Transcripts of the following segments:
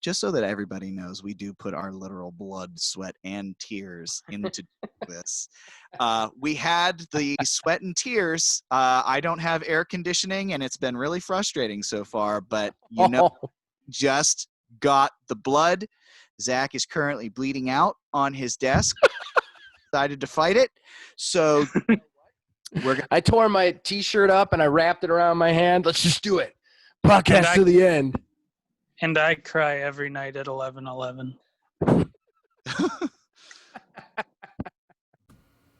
just so that everybody knows, we do put our literal blood, sweat, and tears into this. We had the sweat and tears. I don't have air conditioning, and it's been really frustrating so far, but just got the blood. Zach is currently bleeding out on his desk. Decided to fight it. So I tore my T-shirt up and I wrapped it around my hand. Let's just do it. Podcast to the end. And I cry every night at 11:11.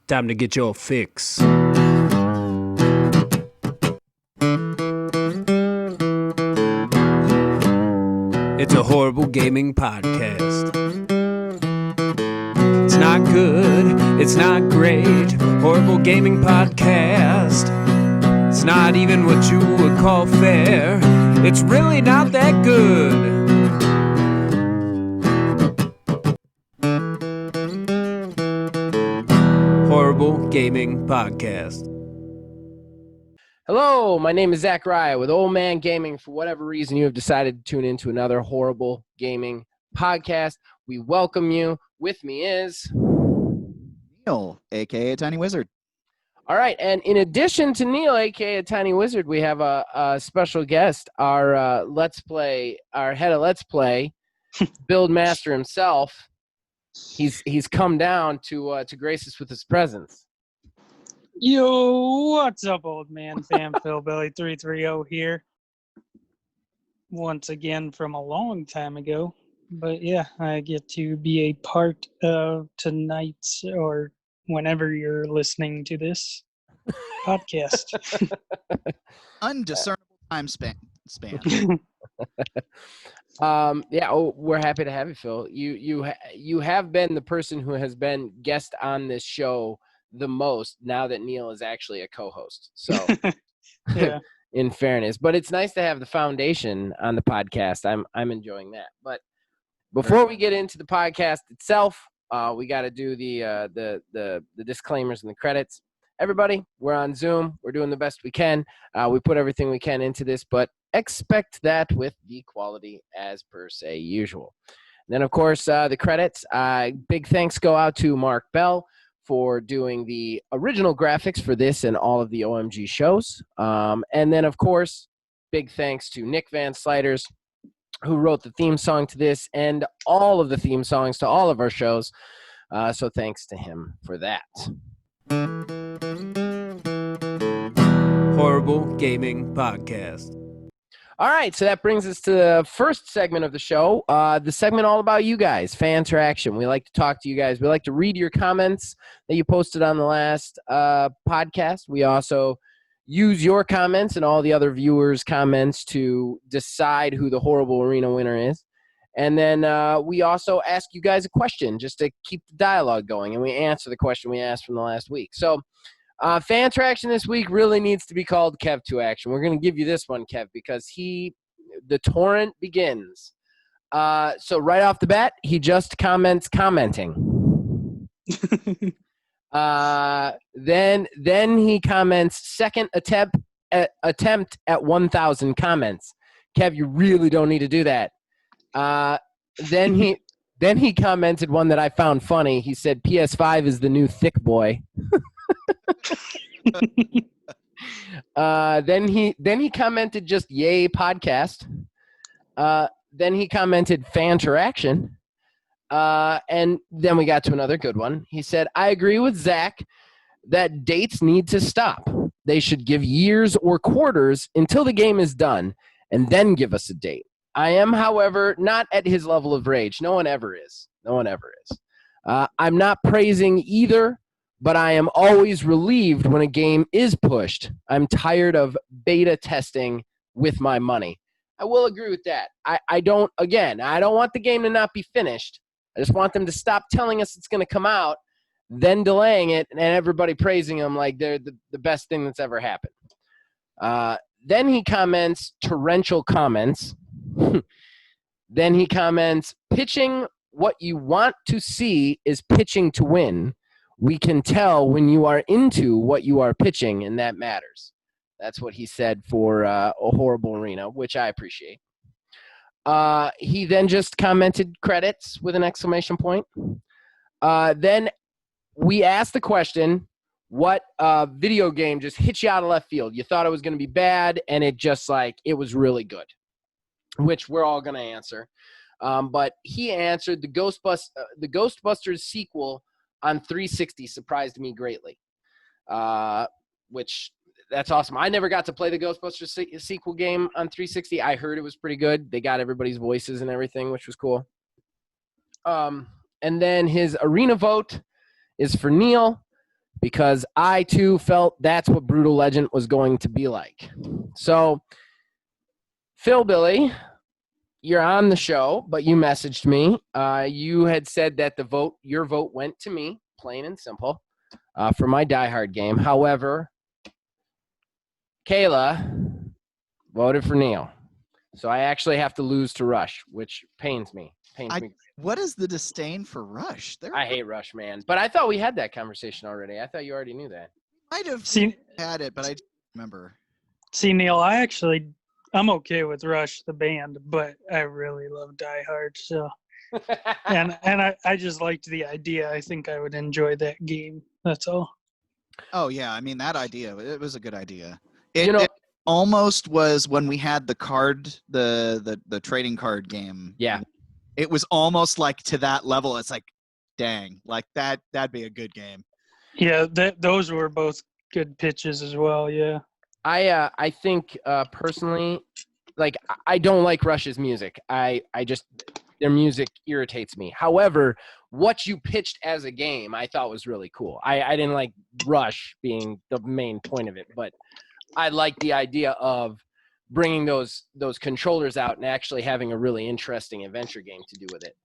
Time to get your fix. It's a horrible gaming podcast. It's not good, it's not great. Horrible gaming podcast. It's not even what you would call fair. It's really not that good. Horrible Gaming Podcast. Hello, my name is Zach Raya with Old Man Gaming. For whatever reason, you have decided to tune into another Horrible Gaming Podcast. We welcome you. With me is Neil, a.k.a. Tiny Wizard. All right, and in addition to Neil, a.k.a. Tiny Wizard, we have a special guest, our head of Let's Play, Build Master himself. He's come down to grace us with his presence. Yo, what's up, old man fam? Philbilly 330 here. Once again from a long time ago. But yeah, I get to be a part of tonight's, or whenever you're listening to this podcast. Undiscernible time span. We're happy to have you, Phil. You have been the person who has been guest on this show the most now that Neil is actually a co-host. So Yeah. In fairness, but it's nice to have the foundation on the podcast. I'm enjoying that. But before we get into the podcast itself, we got to do the disclaimers and the credits. Everybody, we're on Zoom. We're doing the best we can. We put everything we can into this, but expect that with the quality as per se usual. And then, of course, the credits. Big thanks go out to Mark Bell for doing the original graphics for this and all of the OMG shows. And then, of course, big thanks to Nick Van Sliders, who wrote the theme song to this and all of the theme songs to all of our shows. So thanks to him for that. Horrible Gaming Podcast. All right, so that brings us to the first segment of the show, the segment all about you guys, fan interaction. We like to talk to you guys. We like to read your comments that you posted on the last podcast. We also use your comments and all the other viewers' comments to decide who the Horrible Arena winner is. And then we also ask you guys a question just to keep the dialogue going, and we answer the question we asked from the last week. So fan interaction this week really needs to be called Kev to Action. We're going to give you this one, Kev, because the torrent begins. So right off the bat, he just commenting. Then he comments second attempt at 1,000 comments. Kev, you really don't need to do that. Then he commented one that I found funny. He said PS5 is the new thick boy. Then he commented just yay podcast. Then he commented fan interaction. And then we got to another good one. He said, I agree with Zach that dates need to stop. They should give years or quarters until the game is done and then give us a date. I am, however, not at his level of rage. No one ever is. I'm not praising either, but I am always relieved when a game is pushed. I'm tired of beta testing with my money. I will agree with that. I don't want the game to not be finished. I just want them to stop telling us it's going to come out, then delaying it, and everybody praising them like they're the best thing that's ever happened. Then he comments torrential comments. Then he comments, pitching what you want to see is pitching to win. We can tell when you are into what you are pitching, and that matters. That's what he said for a Horrible Arena, which I appreciate. He then just commented credits with an exclamation point. Then we asked the question, what video game just hit you out of left field? You thought it was going to be bad, and it just it was really good, which we're all going to answer. But he answered the Ghostbusters sequel on 360 surprised me greatly, which that's awesome. I never got to play the Ghostbusters sequel game on 360. I heard it was pretty good. They got everybody's voices and everything, which was cool. And then his arena vote is for Neil, because I, too, felt that's what Brutal Legend was going to be like. So, Philbilly, you're on the show, but you messaged me. You had said that your vote went to me, plain and simple, for my Die Hard game. However, Kayla voted for Neil. So I actually have to lose to Rush, which pains me. What is the disdain for Rush? I hate Rush, man. But I thought we had that conversation already. I thought you already knew that. Might have had it, but I don't remember. See, Neil, I'm okay with Rush, the band, but I really love Die Hard. So, and I just liked the idea. I think I would enjoy that game. That's all. Oh yeah, I mean that idea. It was a good idea. It almost was when we had the trading card game. Yeah. It was almost like to that level. It's like, dang, like that'd be a good game. Yeah, those were both good pitches as well. Yeah. I think personally, I don't like Rush's music. I just their music irritates me. However, what you pitched as a game, I thought was really cool. I didn't like Rush being the main point of it, but I like the idea of bringing those controllers out and actually having a really interesting adventure game to do with it.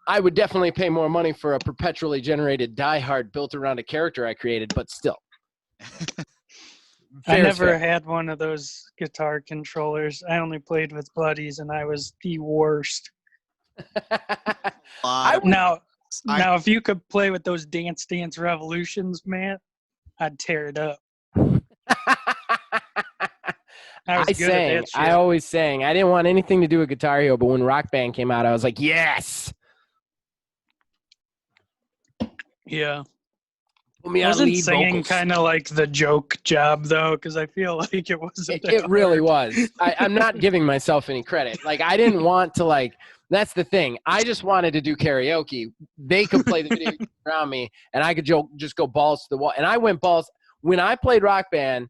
I would definitely pay more money for a perpetually generated Die Hard built around a character I created, but still. I never had one of those guitar controllers. I only played with buddies, and I was the worst. Now, if you could play with those Dance Dance Revolutions, man, I'd tear it up. I always sang. I didn't want anything to do with Guitar Hero, but when Rock Band came out, I was like, yes. Yeah. Wasn't singing kind of like the joke job, though? Because I feel like it wasn't. It really was. I'm not giving myself any credit. I didn't want to, that's the thing. I just wanted to do karaoke. They could play the video around me, and I could just go balls to the wall. And I went balls. When I played Rock Band,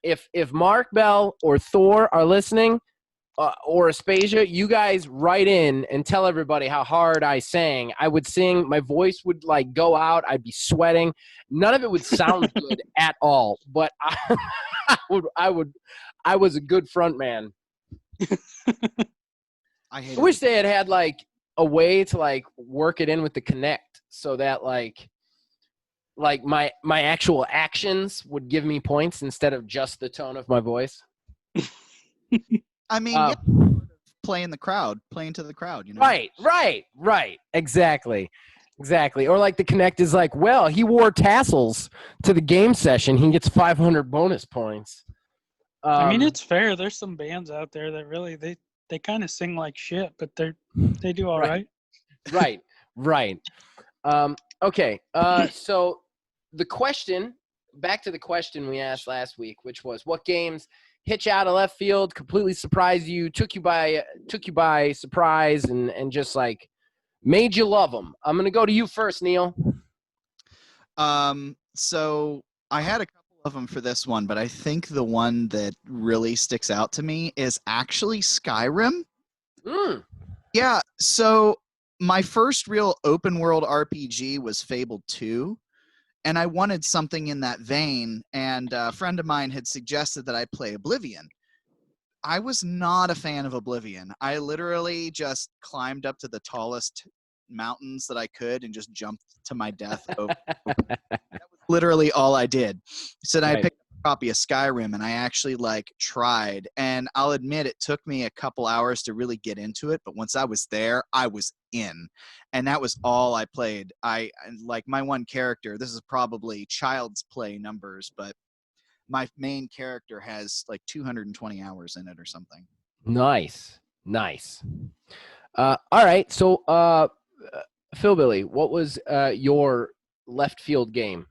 if Mark Bell or Thor are listening, or Aspasia, you guys write in and tell everybody how hard I sang. I would sing. My voice would go out. I'd be sweating. None of it would sound good at all. But I was a good front man. I wish they had a way to work it in with the Connect so that my actual actions would give me points instead of just the tone of my voice. I mean, playing to the crowd, Right. Exactly. Or the Connect is well, he wore tassels to the game session. He gets 500 bonus points. I mean, it's fair. There's some bands out there that really, they kind of sing like shit, but they do all right. Right. Okay. So back to the question we asked last week, which was what games hit you out of left field, completely surprised you, took you by surprise, and just made you love them. I'm gonna go to you first, Neil. So I had a couple of them for this one, but I think the one that really sticks out to me is actually Skyrim. Yeah. So my first real open world RPG was Fable 2. And I wanted something in that vein, and a friend of mine had suggested that I play Oblivion. I was not a fan of Oblivion. I literally just climbed up to the tallest mountains that I could and just jumped to my death. That was literally all I did. So then I picked up a copy of Skyrim, and I actually tried. And I'll admit it took me a couple hours to really get into it, but once I was there, I was in. And that was all I played. I my one character, this is probably child's play numbers, but my main character has 220 hours in it or something. Nice. Nice. All right. So, Philbilly, what was your left field game?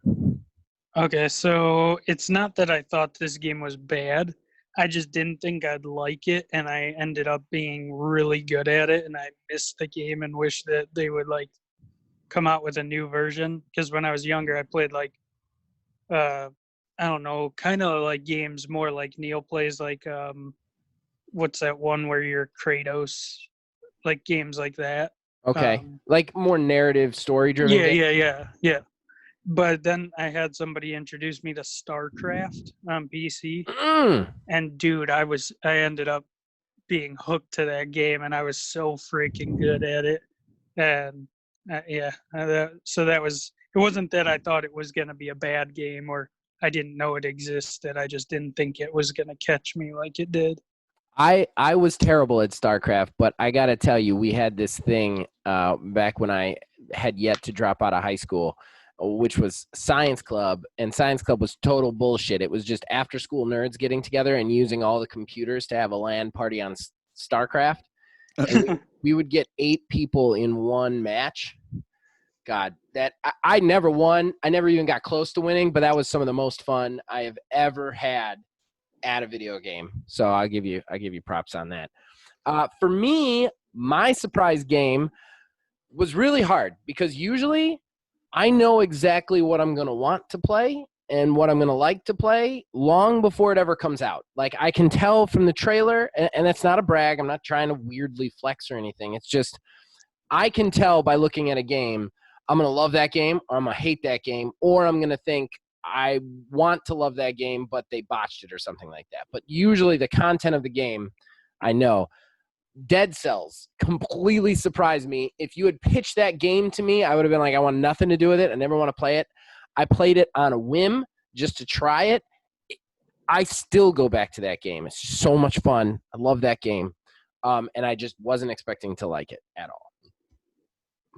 Okay, so it's not that I thought this game was bad. I just didn't think I'd like it, and I ended up being really good at it, and I missed the game and wish that they would like come out with a new version. Because when I was younger, I played like I don't know, kind of like games more like Neil plays, like what's that one where you're Kratos, like games like that. Okay. Like more narrative, story-driven Yeah, game? yeah. But then I had somebody introduce me to StarCraft on PC, and dude, I ended up being hooked to that game, and I was so freaking good at it. And so that was. It wasn't that I thought it was gonna be a bad game or I didn't know it existed. I just didn't think it was gonna catch me like it did. I was terrible at StarCraft, but I got to tell you, we had this thing back when I had yet to drop out of high school, which was Science Club, and Science Club was total bullshit. It was just after school nerds getting together and using all the computers to have a LAN party on StarCraft. And we would get 8 people in one match. God, that I never won. I never even got close to winning, but that was some of the most fun I have ever had at a video game. So I give you props on that. For me, my surprise game was really hard because usually I know exactly what I'm going to want to play and what I'm going to like to play long before it ever comes out. Like I can tell from the trailer, and that's not a brag. I'm not trying to weirdly flex or anything. It's just I can tell by looking at a game, I'm going to love that game or I'm going to hate that game, or I'm going to think I want to love that game, but they botched it or something like that. But usually the content of the game, I know. Dead Cells completely surprised me. If you had pitched that game to me, I would have been like, I want nothing to do with it. I never want to play it. I played it on a whim just to try it. I still go back to that game. It's so much fun. I love that game. And I just wasn't expecting to like it at all.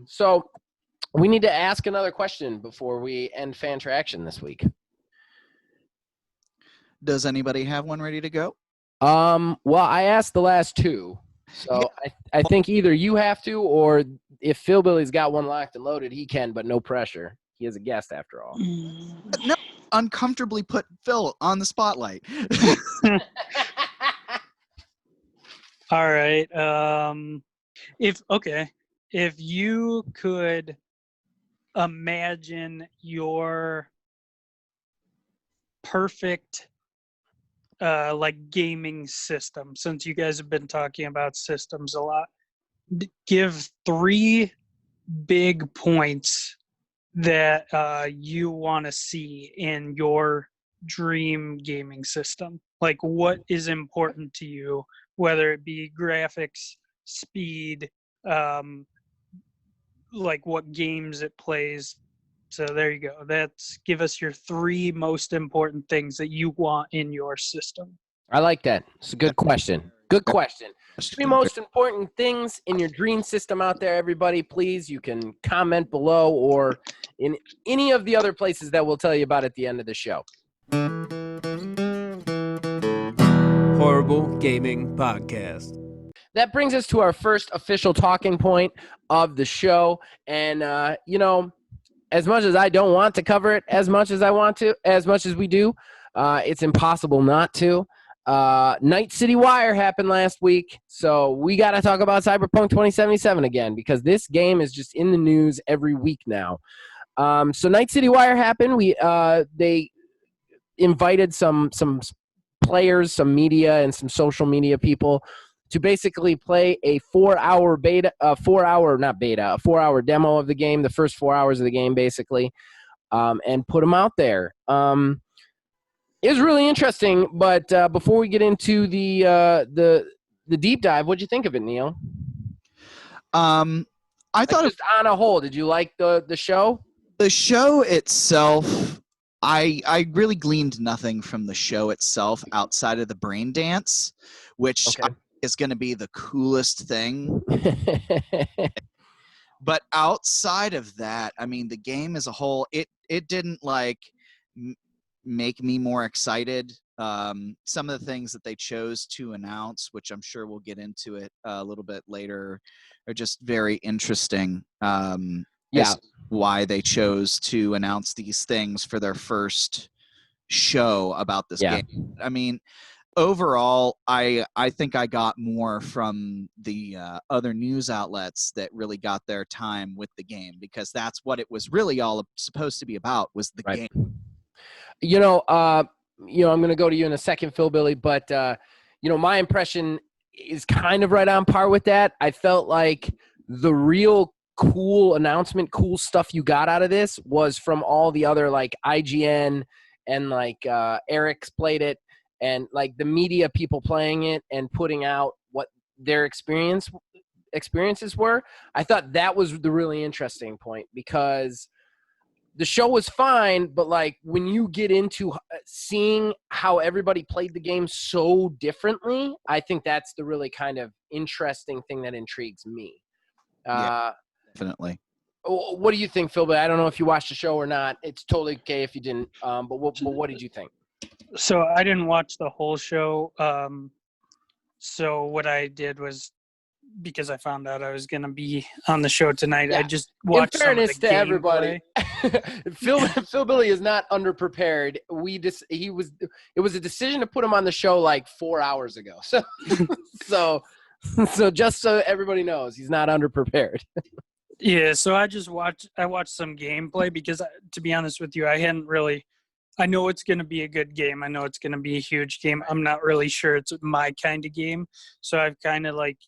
So we need to ask another question before we end fan traction this week. Does anybody have one ready to go? Well, I asked the last 2. So yeah. I think either you have to, or if Philbilly's got one locked and loaded, he can, but no pressure. He is a guest after all. No, uncomfortably put Phil on the spotlight. All right. If you could imagine your perfect like gaming system, since you guys have been talking about systems a lot, give 3 big points that you want to see in your dream gaming system. Like what is important to you, whether it be graphics, speed, like what games it plays. So there you go. Give us your 3 most important things that you want in your system. I like that. It's a good question. Good question. 3 most important things in your dream system out there, everybody. Please, you can comment below or in any of the other places that we'll tell you about at the end of the show. Horrible Gaming Podcast. That brings us to our first official talking point of the show. And, as much as I don't want to cover it as much as we do, it's impossible not to. Night City Wire happened last week, so we got to talk about Cyberpunk 2077 again because this game is just in the news every week now. So Night City Wire happened. They invited some players, some media, and some social media people to basically play a 4-hour demo of the game, the first 4 hours of the game, basically, and put them out there. It was really interesting, but before we get into the deep dive, what'd you think of it, Neil? I thought just on a whole, did you like the show? The show itself, I really gleaned nothing from the show itself outside of the brain dance, which is going to be the coolest thing. But outside of that, I mean, the game as a whole, it didn't like make me more excited Some of the things that they chose to announce, which I'm sure we'll get into it a little bit later, are just very interesting. As why they chose to announce these things for their first show about this game. I mean, overall, I think I got more from the other news outlets that really got their time with the game, because that's what it was really all supposed to be about, was the game. I'm going to go to you in a second, Philbilly, but my impression is kind of right on par with that. I felt like the real cool announcement, cool stuff you got out of this was from all the other like IGN and like Eric's played it, and like the media people playing it and putting out what their experiences were. I thought that was the really interesting point, because the show was fine, but like when you get into seeing how everybody played the game so differently, I think that's the really kind of interesting thing that intrigues me. Definitely. What do you think, Phil? But I don't know if you watched the show or not. It's totally okay if you didn't. But what did you think? So I didn't watch the whole show. So what I did was, because I found out I was going to be on the show tonight, I just watched some of the to everybody. Philbilly is not underprepared. It was a decision to put him on the show like 4 hours ago. So just so everybody knows, he's not underprepared. Yeah, so I watched some gameplay, because to be honest with you, I know it's going to be a good game. I know it's going to be a huge game. I'm not really sure it's my kind of game. So I've kind of like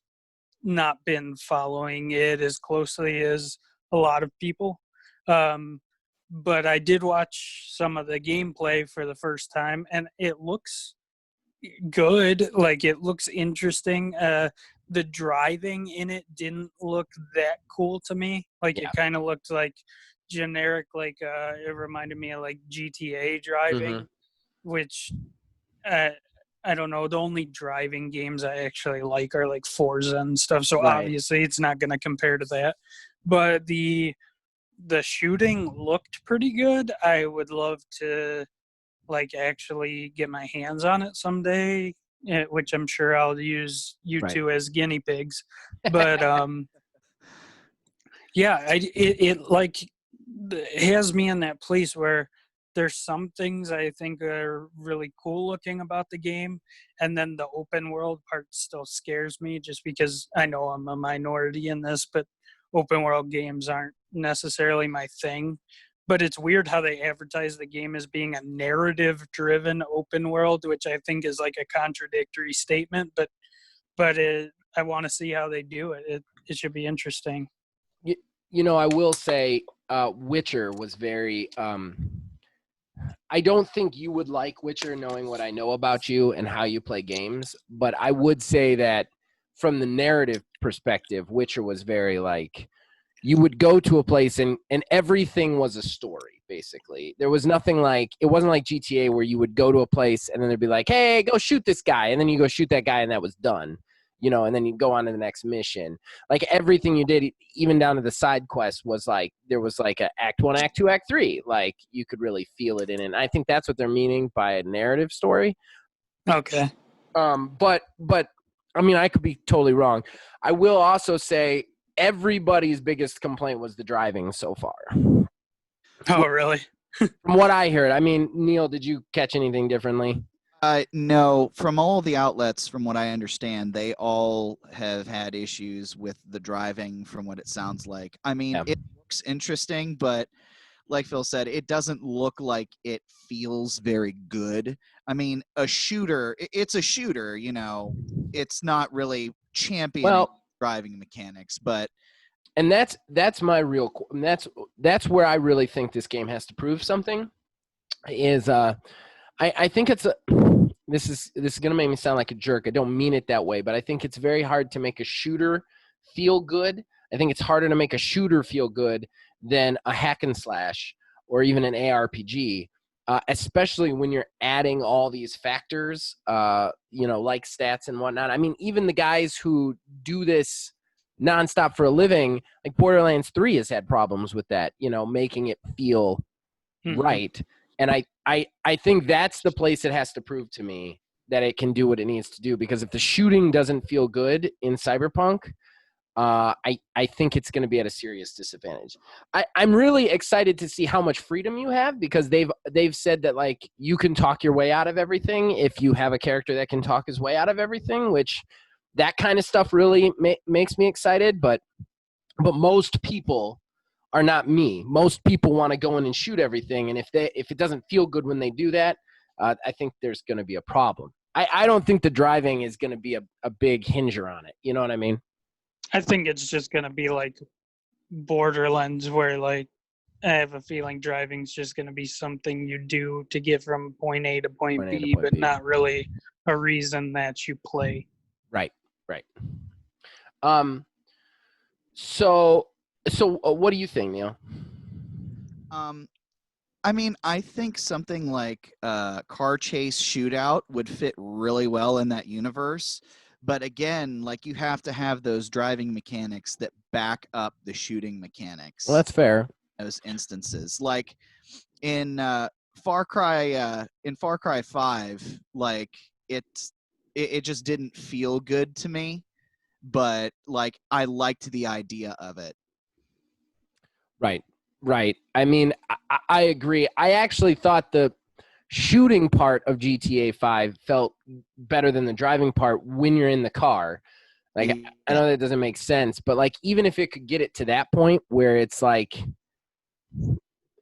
not been following it as closely as a lot of people. But I did watch some of the gameplay for the first time, and it looks good. Like, it looks interesting. The driving in it didn't look that cool to me. Like, it kind of looked like generic, like it reminded me of like GTA driving, which I don't know. The only driving games I actually like are like Forza and stuff. So obviously it's not going to compare to that. But the shooting looked pretty good. I would love to like actually get my hands on it someday, which I'm sure I'll use you two as guinea pigs. But it has me in that place where there's some things I think are really cool looking about the game, and then the open world part still scares me, just because I know I'm a minority in this, but open world games aren't necessarily my thing. But it's weird how they advertise the game as being a narrative-driven open world, which I think is like a contradictory statement. But I want to see how they do it. It should be interesting. I will say Witcher was very I don't think you would like Witcher, knowing what I know about you and how you play games, but I would say that from the narrative perspective, Witcher was very like, you would go to a place and everything was a story, basically. There was nothing like, it wasn't like GTA where you would go to a place and then they'd be like, hey, go shoot this guy. And then you go shoot that guy and that was done. And then you go on to the next mission. Like everything you did, even down to the side quest, was like, there was like a Act 1, Act 2, Act 3. Like you could really feel it in it. And I think that's what they're meaning by a narrative story. Okay. But I mean, I could be totally wrong. I will also say everybody's biggest complaint was the driving so far. Oh, really? From what I heard. I mean, Neil, did you catch anything differently? No, from all the outlets, from what I understand, they all have had issues with the driving, from what it sounds like. I mean, It looks interesting, but like Phil said, it doesn't look like it feels very good. I mean, it's a shooter, it's not really championing driving mechanics, but. And that's my real, that's where I really think this game has to prove something, is I think this is going to make me sound like a jerk. I don't mean it that way, but I think it's very hard to make a shooter feel good. I think it's harder to make a shooter feel good than a hack and slash or even an ARPG, especially when you're adding all these factors, like stats and whatnot. I mean, even the guys who do this nonstop for a living, like Borderlands 3 has had problems with that, making it feel right. And I think that's the place it has to prove to me that it can do what it needs to do. Because if the shooting doesn't feel good in Cyberpunk, I think it's going to be at a serious disadvantage. I'm really excited to see how much freedom you have, because they've said that like you can talk your way out of everything if you have a character that can talk his way out of everything, which that kind of stuff really makes me excited. But most people are not me. Most people want to go in and shoot everything, and if it doesn't feel good when they do that, I think there's going to be a problem. I don't think the driving is going to be a big hinder on it. You know what I mean? I think it's just gonna be like Borderlands, where like I have a feeling driving's just gonna be something you do to get from point A to point Point A to B, point but B. not really a reason that you play. Right. So what do you think, Neil? I mean, I think something like car chase shootout would fit really well in that universe. But again, like you have to have those driving mechanics that back up the shooting mechanics. Well, that's fair. Those instances, like in Far Cry 5, like it just didn't feel good to me. But like I liked the idea of it. Right. I mean, I agree. I actually thought the shooting part of GTA 5 felt better than the driving part when you're in the car. Like, I know that doesn't make sense, but like even if it could get it to that point where it's like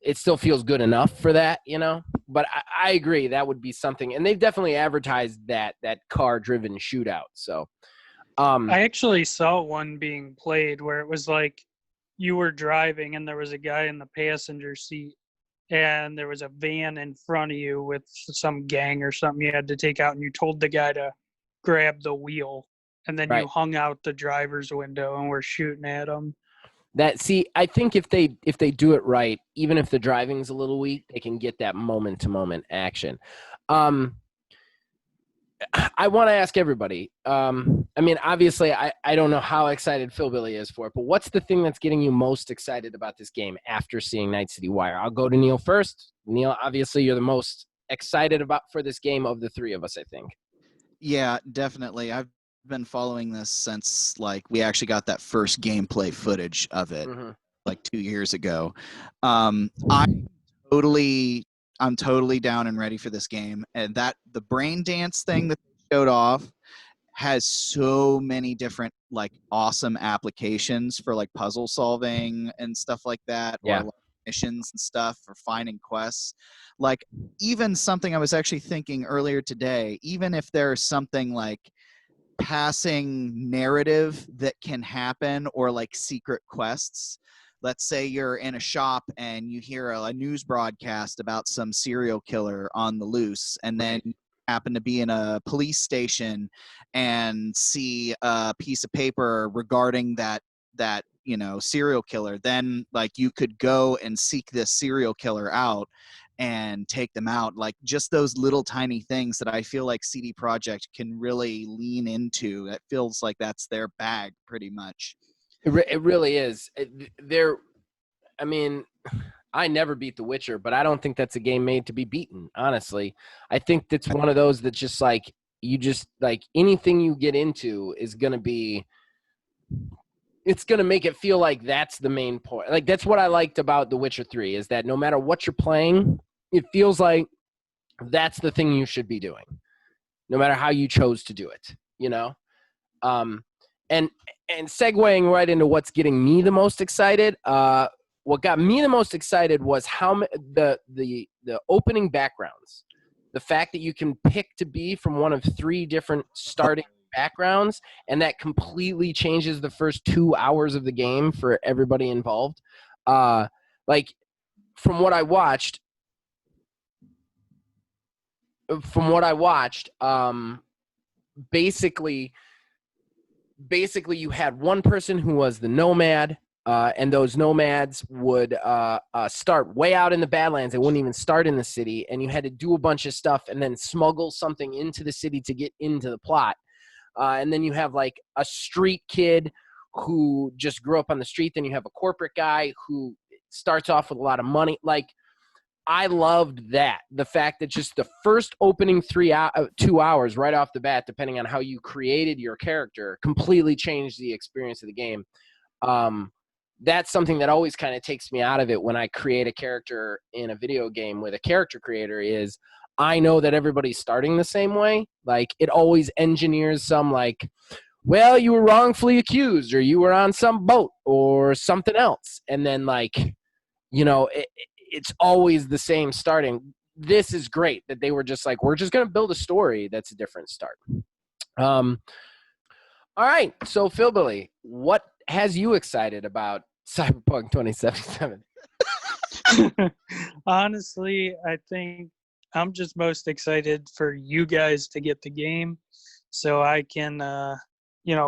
it still feels good enough for that, you know? But I agree that would be something, and they've definitely advertised that car-driven shootout. So I actually saw one being played where it was like you were driving and there was a guy in the passenger seat and there was a van in front of you with some gang or something you had to take out, and you told the guy to grab the wheel, and then you hung out the driver's window and were shooting at him. I think if they do it right, even if the driving's a little weak, they can get that moment to moment action. I want to ask everybody. I mean, obviously, I don't know how excited Philbilly is for it, but what's the thing that's getting you most excited about this game after seeing Night City Wire? I'll go to Neil first. Neil, obviously, you're the most excited for this game of the three of us, I think. Yeah, definitely. I've been following this since like we actually got that first gameplay footage of it like 2 years ago. I'm totally down and ready for this game, and that the brain dance thing that they showed off has so many different like awesome applications for like puzzle solving and stuff like that, or like missions and stuff for finding quests. Like even something I was actually thinking earlier today, even if there's something like passing narrative that can happen, or like secret quests. Let's say you're in a shop and you hear a news broadcast about some serial killer on the loose, and then you happen to be in a police station and see a piece of paper regarding that serial killer. Then like you could go and seek this serial killer out and take them out. Like just those little tiny things that I feel like CD Projekt can really lean into. That feels like that's their bag pretty much. It really is. I mean, I never beat The Witcher, but I don't think that's a game made to be beaten, honestly. I think that's one of those that just like, you just like anything you get into is going to be, it's going to make it feel like that's the main point. Like that's what I liked about The Witcher 3 is that no matter what you're playing, it feels like that's the thing you should be doing, no matter how you chose to do it, you know? And segueing right into what's getting me the most excited, what got me the most excited was how the opening backgrounds. The fact that you can pick to be from one of 3 different starting backgrounds, and that completely changes the first 2 hours of the game for everybody involved. Like from what I watched, basically you had one person who was the nomad, and those nomads would start way out in the Badlands. They wouldn't even start in the city, and you had to do a bunch of stuff and then smuggle something into the city to get into the plot. And then you have like a street kid who just grew up on the street. Then you have a corporate guy who starts off with a lot of money. Like I loved that. The fact that just the first opening 2 hours right off the bat, depending on how you created your character, completely changed the experience of the game. That's something that always kind of takes me out of it when I create a character in a video game with a character creator is I know that everybody's starting the same way. Like, it always engineers some, like, well, you were wrongfully accused, or you were on some boat, or something else. And then, like, it's always the same starting. This is great that they were just like, we're just going to build a story that's a different start. All right. So, Philbilly, what has you excited about Cyberpunk 2077? Honestly, I think I'm just most excited for you guys to get the game so I can,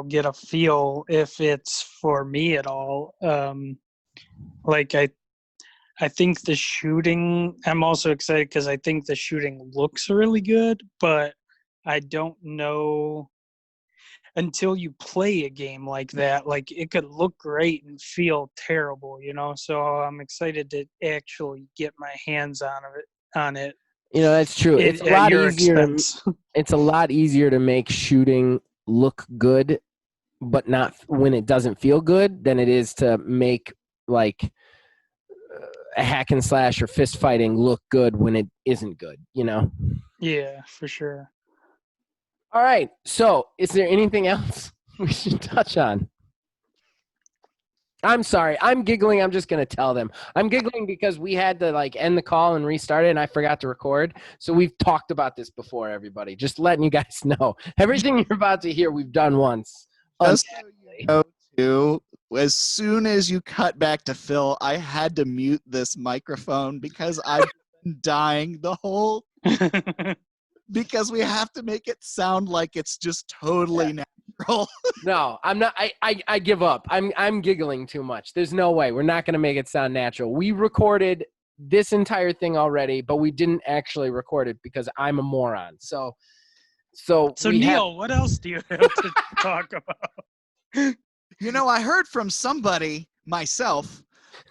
get a feel if it's for me at all. Like, I think the shooting, I'm also excited because I think the shooting looks really good, but I don't know until you play a game like that. Like, it could look great and feel terrible, So I'm excited to actually get my hands on it. That's true. It's a At lot your easier. expense. It's a lot easier to make shooting look good, but not when it doesn't feel good, than it is to make like a hack and slash or fist fighting look good when it isn't good. Yeah, for sure. All right. So, is there anything else we should touch on? I'm sorry. I'm giggling. I'm just going to tell them. I'm giggling because we had to end the call and restart it, and I forgot to record. So we've talked about this before, everybody. Just letting you guys know. Everything you're about to hear, we've done once. Just so you know, too, as soon as you cut back to Phil, I had to mute this microphone because I've been dying the whole because we have to make it sound like it's just totally natural. No, I'm not. I give up. I'm giggling too much. There's no way. We're not going to make it sound natural. We recorded this entire thing already, but we didn't actually record it because I'm a moron. So Neil, what else do you have to talk about? I heard from somebody, myself,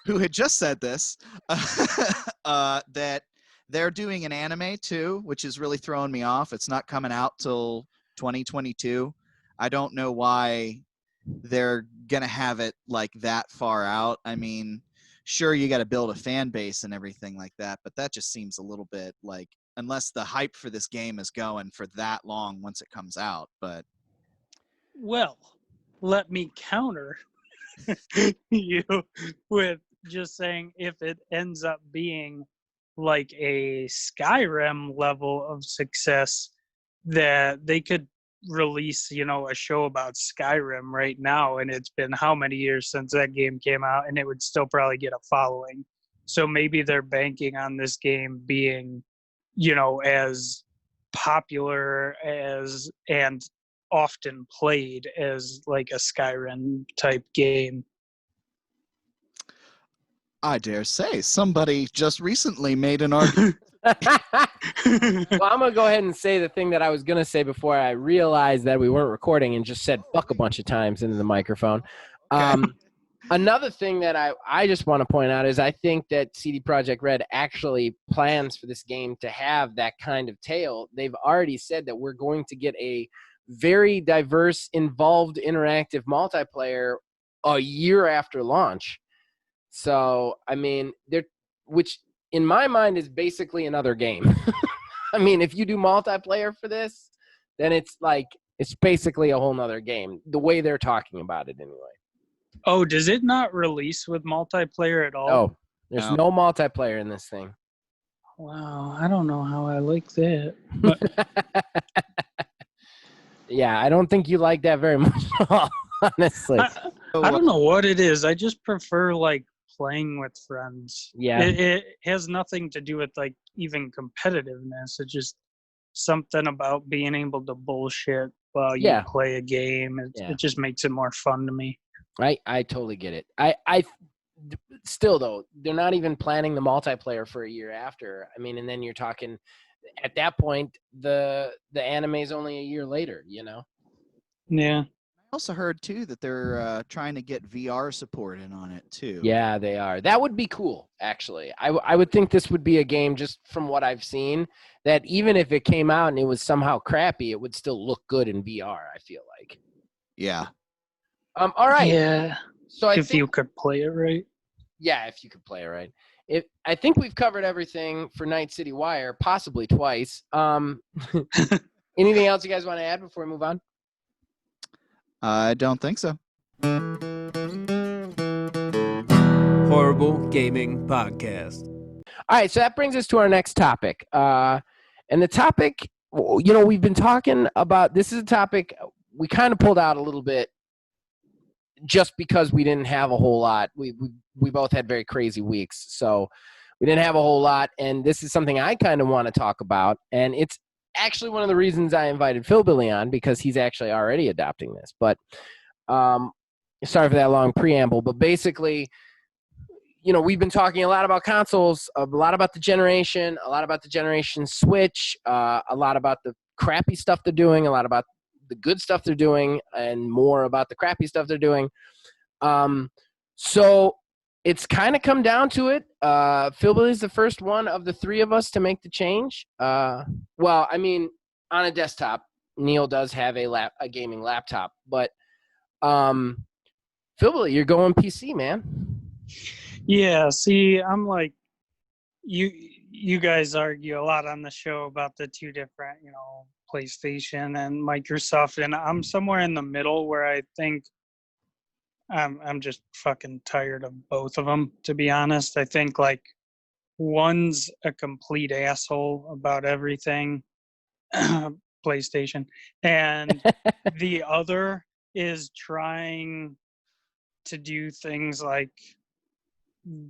who had just said this, that they're doing an anime too, which is really throwing me off. It's not coming out till 2022. I don't know why they're going to have it like that far out. I mean, sure, you got to build a fan base and everything like that, but that just seems a little bit like, unless the hype for this game is going for that long once it comes out. But well, let me counter you with just saying, if it ends up being like a Skyrim level of success, that they could release a show about Skyrim right now, and it's been how many years since that game came out, and it would still probably get a following. So maybe they're banking on this game being as popular as and often played as like a Skyrim type game. I dare say somebody just recently made an argument. Well, I'm going to go ahead and say the thing that I was going to say before I realized that we weren't recording and just said fuck a bunch of times into the microphone. Okay. Another thing that I just want to point out is I think that CD Projekt Red actually plans for this game to have that kind of tale. They've already said that we're going to get a very diverse, involved, interactive multiplayer a year after launch. So, I mean, which in my mind is basically another game. I mean, if you do multiplayer for this, then it's basically a whole nother game, the way they're talking about it anyway. Oh, does it not release with multiplayer at all? No, there's no multiplayer in this thing. Wow, I don't know how I like that. But yeah, I don't think you like that very much at all, honestly. I don't know what it is. I just prefer playing with friends. Yeah. It has nothing to do with even competitiveness. It's just something about being able to bullshit while you play a game. It just makes it more fun to me. I totally get it. I still, though, they're not even planning the multiplayer for a year after. I mean, and then you're talking at that point, the anime is only a year later, Yeah. also heard too that they're trying to get VR support in on it too. Yeah, they are. That would be cool, actually. I would think this would be a game, just from what I've seen, that even if it came out and it was somehow crappy, it would still look good in VR, I feel like. Yeah. All right. Yeah. So If you could play it right. Yeah, if you could play it right. I think we've covered everything for Night City Wire, possibly twice. Anything else you guys want to add before we move on? I don't think so. Horrible Gaming Podcast. All right, so that brings us to our next topic. And the topic, we've been talking about, this is a topic we kind of pulled out a little bit just because we didn't have a whole lot. We both had very crazy weeks, so we didn't have a whole lot, and this is something I kind of want to talk about, and it's actually one of the reasons I invited Philbilly on, because he's actually already adopting this. But sorry for that long preamble, but basically, we've been talking a lot about consoles, a lot about the generation, a lot about the generation Switch, a lot about the crappy stuff they're doing, a lot about the good stuff they're doing, and more about the crappy stuff they're doing. So it's kind of come down to it. Philbilly is the first one of the three of us to make the change. Well, I mean, on a desktop. Neil does have a gaming laptop, but Philbilly, you're going PC, man. Yeah, see, I'm like, you guys argue a lot on the show about the two different, PlayStation and Microsoft, and I'm somewhere in the middle where I think I'm just fucking tired of both of them, to be honest. I think like one's a complete asshole about everything, PlayStation, and the other is trying to do things like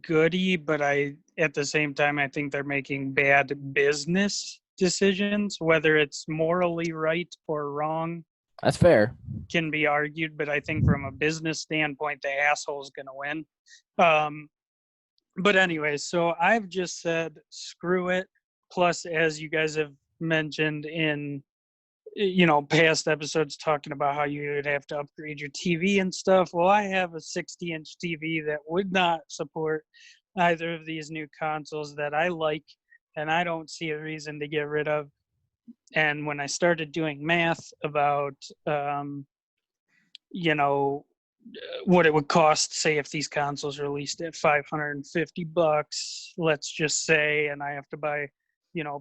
goody, but at the same time, I think they're making bad business decisions. Whether it's morally right or wrong, That's fair. can be argued, but I think from a business standpoint, the asshole's going to win. But anyway, so I've just said, screw it. Plus, as you guys have mentioned in past episodes, talking about how you would have to upgrade your TV and stuff. Well, I have a 60-inch TV that would not support either of these new consoles that I like, and I don't see a reason to get rid of. And when I started doing math about, what it would cost, say, if these consoles released at $550, let's just say, and I have to buy,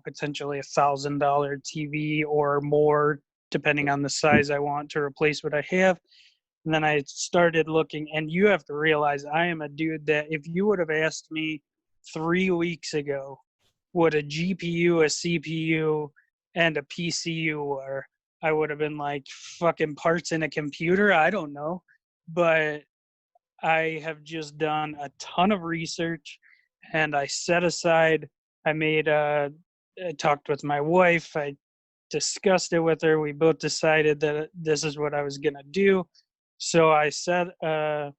potentially $1,000 TV or more, depending on the size I want to replace what I have. And then I started looking, and you have to realize I am a dude that if you would have asked me 3 weeks ago what a GPU, a CPU, and a PCU were, I would have been like, fucking parts in a computer? I don't know. But I have just done a ton of research, and I set aside, I talked with my wife, I discussed it with her, we both decided that this is what I was going to do. So I set a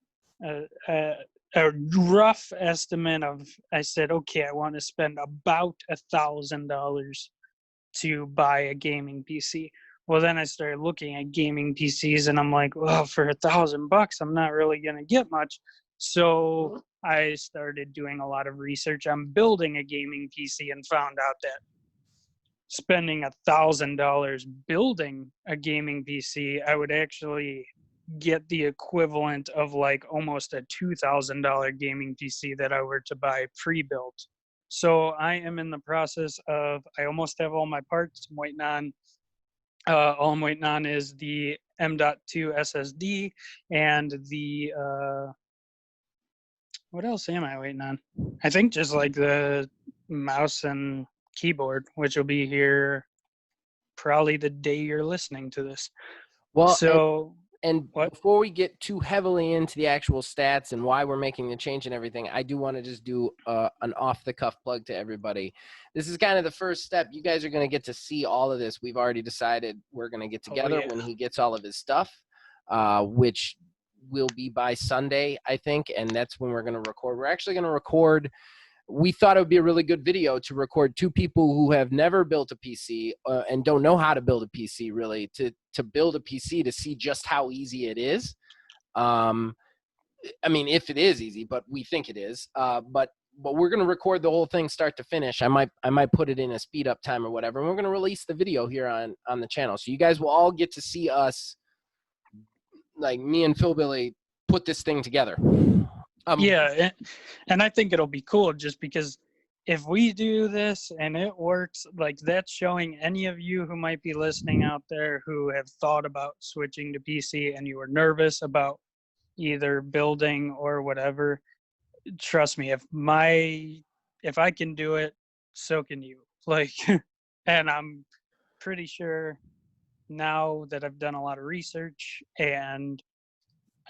rough estimate of, I said, okay, I want to spend about $1,000 to buy a gaming PC. Well, then I started looking at gaming PCs, and I'm like, well, for $1,000, I'm not really going to get much. So I started doing a lot of research on building a gaming PC and found out that spending $1,000 building a gaming PC, I would actually get the equivalent of like almost a $2,000 gaming PC that I were to buy pre-built. So I am in the process of, I almost have all my parts. I'm waiting on, all I'm waiting on is the M.2 SSD and the, what else am I waiting on? I think just like the mouse and keyboard, which will be here probably the day you're listening to this. Well, so and before we get too heavily into the actual stats and why we're making the change and everything, I do want to just do an off-the-cuff plug to everybody. This is kind of the first step. You guys are going to get to see all of this. We've already decided we're going to get together when he gets all of his stuff, which will be by Sunday, I think, and that's when we're going to record. We're actually going to record we thought it would be a really good video to record two people who have never built a PC and don't know how to build a PC really to build a PC to see just how easy it is. I mean, if it is easy, but we think it is. But we're gonna record the whole thing start to finish. I might put it in a speed up time or whatever, and we're gonna release the video here on the channel, so you guys will all get to see us, like me and Philbilly, put this thing together. Yeah, and I think it'll be cool just because if we do this and it works, like that's showing any of you who might be listening out there who have thought about switching to PC and you were nervous about either building or whatever. Trust me, if I can do it, so can you. Like, and I'm pretty sure now that I've done a lot of research, and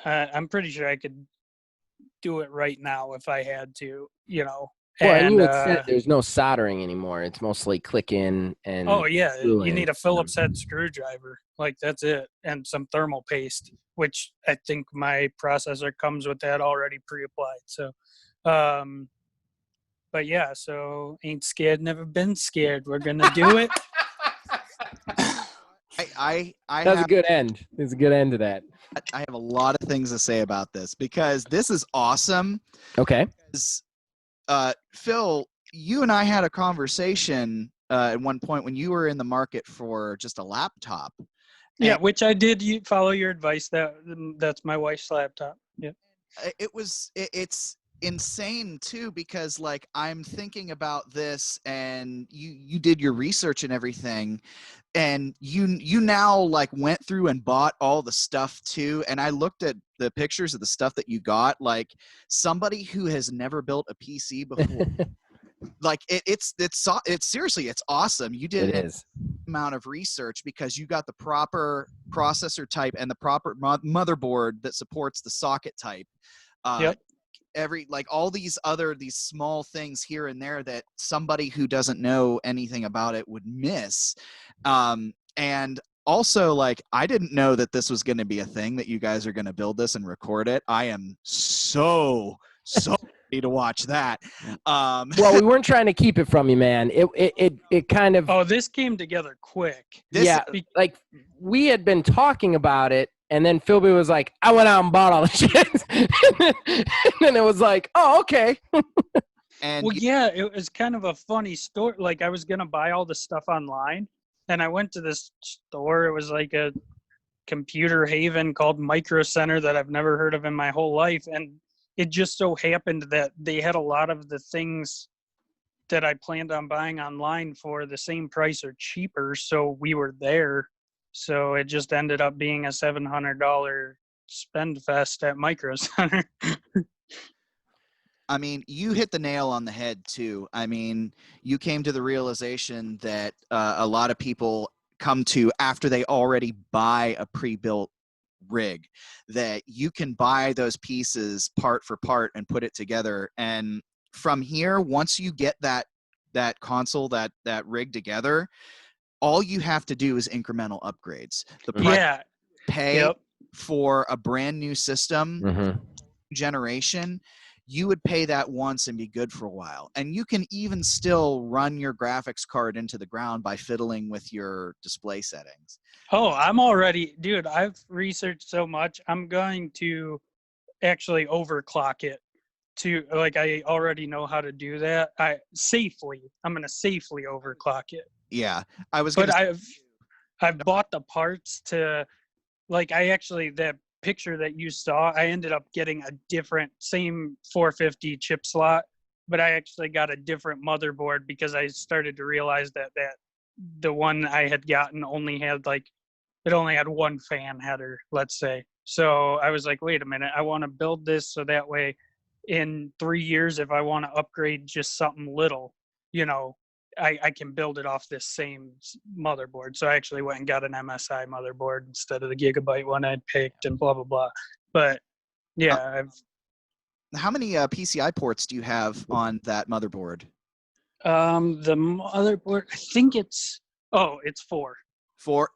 I'm pretty sure I could do it right now if I had to, you know. Well, and you had said there's no soldering anymore. It's mostly click in and. Oh yeah, you need a Phillips screw. head screwdriver. Like that's it, and some thermal paste, which I think my processor comes with that already pre-applied. So, but yeah, so ain't scared, never been scared. We're gonna do it. That's a good end. There's a good end to that. I have a lot of things to say about this because this is awesome. Okay. Because, Phil, you and I had a conversation at one point when you were in the market for just a laptop. Yeah, which I did follow your advice. That's my wife's laptop. Yeah. It's insane too because like I'm thinking about this and you did your research and everything and you now like went through and bought all the stuff too, and I looked at the pictures of the stuff that you got. Like somebody who has never built a PC before like it's seriously, it's awesome. You did an amount of research because you got the proper processor type and the proper motherboard that supports the socket type. Yep. All these small things here and there that somebody who doesn't know anything about it would miss. And also, like, I didn't know that this was going to be a thing, that you guys are going to build this and record it. I am so ready to watch that. Well, we weren't trying to keep it from you, man. It kind of. Oh, this came together quick. Like we had been talking about it. And then Philby was like, I went out and bought all the shit. And then it was like, oh, okay. Well, yeah, it was kind of a funny story. Like, I was going to buy all the stuff online, and I went to this store. It was like a computer haven called Micro Center that I've never heard of in my whole life. And it just so happened that they had a lot of the things that I planned on buying online for the same price or cheaper. So we were there. So it just ended up being a $700 spend fest at Micro Center. I mean, you hit the nail on the head too. I mean, you came to the realization that a lot of people come to after they already buy a pre-built rig, that you can buy those pieces part for part and put it together. And from here, once you get that console, that rig together, all you have to do is incremental upgrades. The price pay for a brand new system, generation, you would pay that once and be good for a while. And you can even still run your graphics card into the ground by fiddling with your display settings. Oh, I'm already, dude, I've researched so much. I'm going to actually overclock it to, like, I already know how to do that. I'm going to safely overclock it. Yeah, But I've bought the parts to, like, that picture that you saw, I ended up getting a different, same 450 chip slot, but I actually got a different motherboard because I started to realize that the one I had gotten only had one fan header, let's say. So I was like, wait a minute, I want to build this so that way in 3 years, if I want to upgrade just something little, I can build it off this same motherboard. So I actually went and got an MSI motherboard instead of the Gigabyte one I'd picked, and blah, blah, blah. But yeah, how many PCI ports do you have on that motherboard? The motherboard, I think it's 4.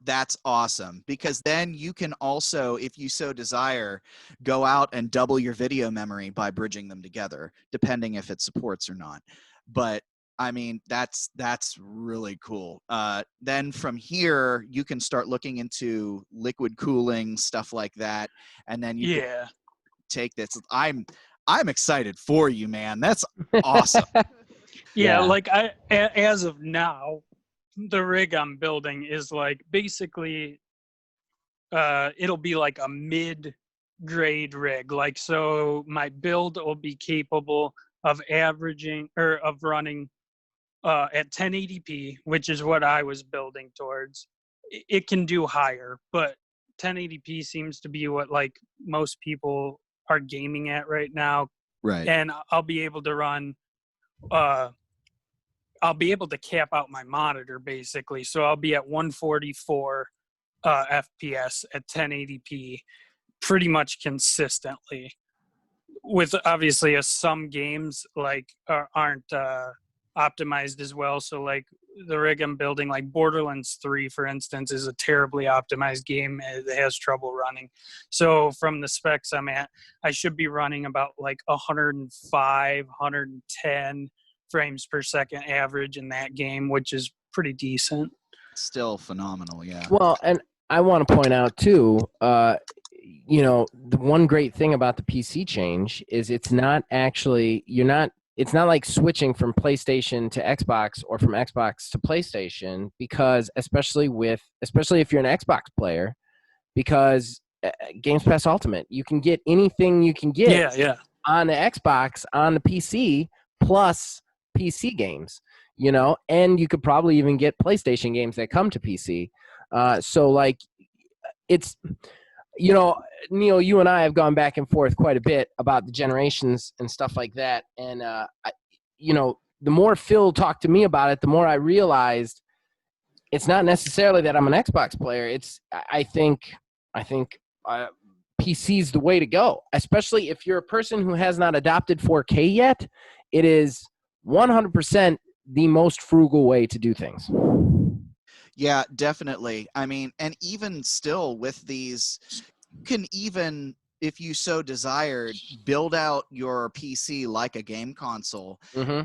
That's awesome, because then you can also, if you so desire, go out and double your video memory by bridging them together, depending if it supports or not. But I mean, that's really cool. Then from here, you can start looking into liquid cooling, stuff like that, and then you can take this. I'm excited for you, man. That's awesome. Yeah, like as of now, the rig I'm building is like basically it'll be like a mid-grade rig. Like, so my build will be capable of averaging or of running at 1080p, which is what I was building towards. It can do higher, but 1080p seems to be what like most people are gaming at right now. Right. And I'll be able to run I'll be able to cap out my monitor basically. So I'll be at 144 FPS at 1080p pretty much consistently. With obviously some games like aren't optimized as well. So like the rig I'm building, like Borderlands 3, for instance, is a terribly optimized game. It has trouble running. So from the specs I'm at, I should be running about like 105, 110 frames per second average in that game, which is pretty decent. Still phenomenal, yeah. Well, and I want to point out too, you know, the one great thing about the PC change is it's not actually, it's not like switching from PlayStation to Xbox or from Xbox to PlayStation, because especially if you're an Xbox player, because Games Pass Ultimate, you can get anything you can get on the Xbox, on the PC, plus PC games, you know, and you could probably even get PlayStation games that come to PC. So like it's, you know, Neil, you and I have gone back and forth quite a bit about the generations and stuff like that. And, you know, the more Phil talked to me about it, the more I realized it's not necessarily that I'm an Xbox player. It's, I think PC's the way to go, especially if you're a person who has not adopted 4K yet. It is 100% the most frugal way to do things. Yeah, definitely. I mean, and even still with these, you can even, if you so desired, build out your PC like a game console. Mm-hmm.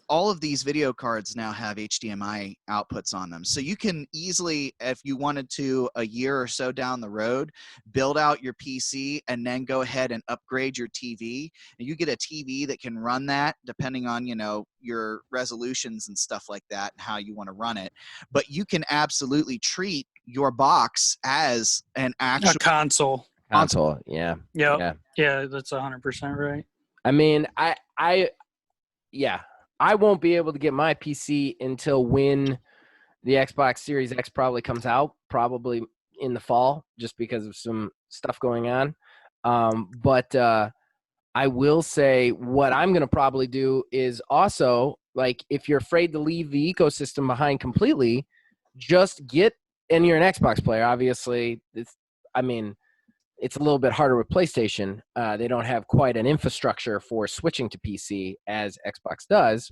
All of these video cards now have HDMI outputs on them. So you can easily, if you wanted to, a year or so down the road, build out your PC and then go ahead and upgrade your TV. And you get a TV that can run that depending on, you know, your resolutions and stuff like that and how you want to run it. But you can absolutely treat your box as an actual console. Yeah. Yep. Yeah, that's 100% right. I mean, I won't be able to get my PC until when the Xbox Series X probably comes out, probably in the fall, just because of some stuff going on. But I will say what I'm going to probably do is also, like, if you're afraid to leave the ecosystem behind completely, just get, and you're an Xbox player, obviously, it's a little bit harder with PlayStation. They don't have quite an infrastructure for switching to PC as Xbox does.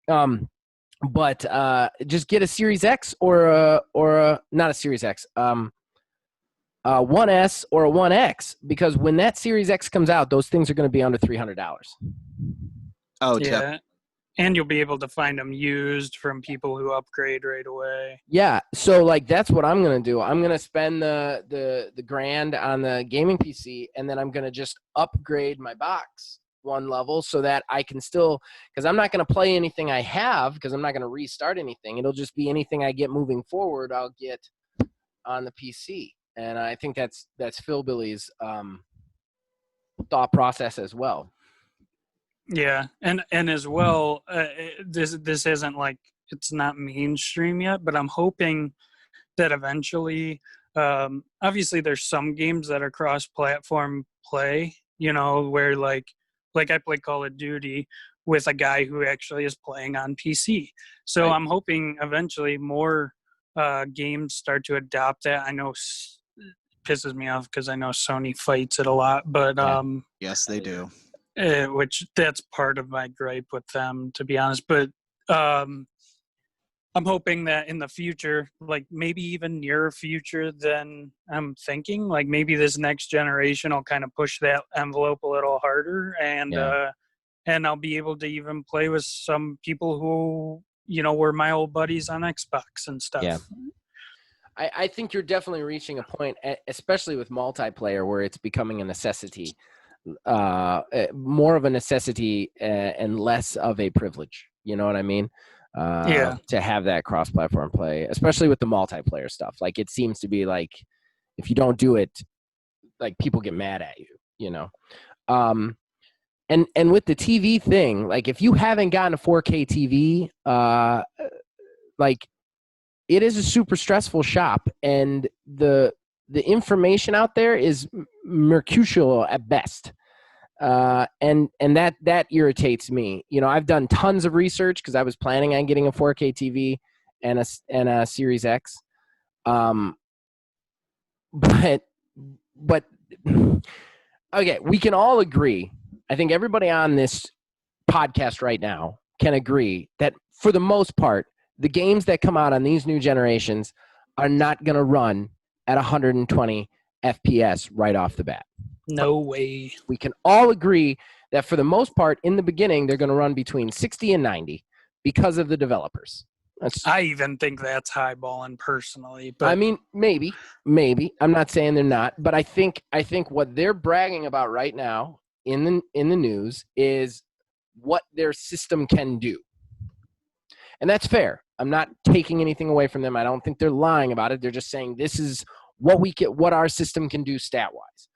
But just get a Series X or not a Series X, 1S or a 1X, because when that Series X comes out, those things are going to be under $300. Oh, yeah. And you'll be able to find them used from people who upgrade right away. Yeah, so like that's what I'm gonna do. I'm gonna spend the grand on the gaming PC, and then I'm gonna just upgrade my box one level so that I can still, because I'm not gonna play anything I have, because I'm not gonna restart anything. It'll just be anything I get moving forward, I'll get on the PC, and I think that's Philbilly's thought process as well. Yeah, and as well, this isn't like, it's not mainstream yet, but I'm hoping that eventually, obviously there's some games that are cross-platform play, you know, where like I play Call of Duty with a guy who actually is playing on PC. So right. I'm hoping eventually more games start to adopt that. I know it pisses me off because I know Sony fights it a lot, but yes, they do. Which that's part of my gripe with them, to be honest. But I'm hoping that in the future, like maybe even nearer future than I'm thinking, like maybe this next generation will kind of push that envelope a little harder, and I'll be able to even play with some people who, were my old buddies on Xbox and stuff. Yeah. I think you're definitely reaching a point, especially with multiplayer, where it's becoming a necessity, more of a necessity and less of a privilege. You know what I mean? To have that cross-platform play, especially with the multiplayer stuff. Like, it seems to be like, if you don't do it, like, people get mad at you, and with the TV thing, like, if you haven't gotten a 4K TV, like, it is a super stressful shop, and the information out there is mercutial at best. And that irritates me. I've done tons of research because I was planning on getting a 4K TV and a Series X. But okay, we can all agree. I think everybody on this podcast right now can agree that for the most part, the games that come out on these new generations are not going to run at 120 FPS right off the bat. No way. We can all agree that for the most part, in the beginning, they're going to run between 60 and 90 because of the developers. I even think that's highballing personally. But I mean, maybe. I'm not saying they're not, but I think what they're bragging about right now in the news is what their system can do. And that's fair. I'm not taking anything away from them. I don't think they're lying about it. They're just saying this is what our system can do stat-wise.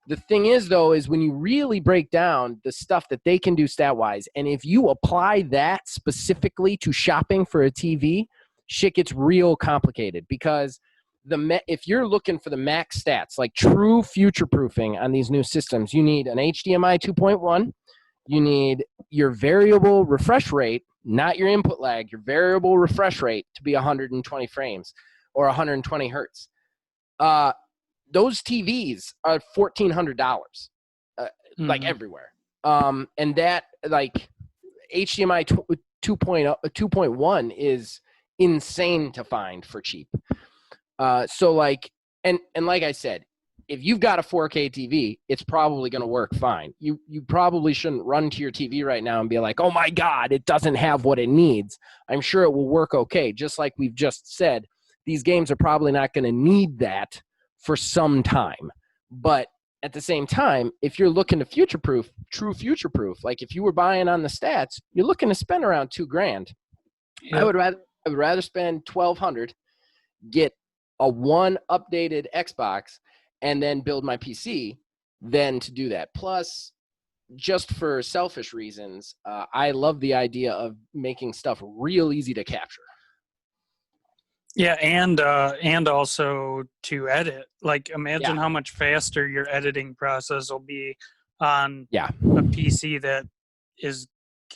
The thing is, though, is when you really break down the stuff that they can do stat-wise, and if you apply that specifically to shopping for a TV, shit gets real complicated because if you're looking for the max stats, like true future-proofing on these new systems, you need an HDMI 2.1, you need your variable refresh rate, not your input lag, your variable refresh rate to be 120 frames or 120 hertz. Those TVs are $1,400, like everywhere. And that, like, HDMI 2.1 is insane to find for cheap. So, like, and like I said, if you've got a 4K TV, it's probably going to work fine. You probably shouldn't run to your TV right now and be like, oh my God, it doesn't have what it needs. I'm sure it will work okay. Just like we've just said, these games are probably not going to need that for some time. But at the same time, if you're looking to true future-proof, like if you were buying on the stats, you're looking to spend around $2,000. Yep. I would rather spend $1,200, get a one updated Xbox, and then build my PC than to do that. Plus, just for selfish reasons, I love the idea of making stuff real easy to capture. Yeah, and also to edit. Like, imagine how much faster your editing process will be on a PC that is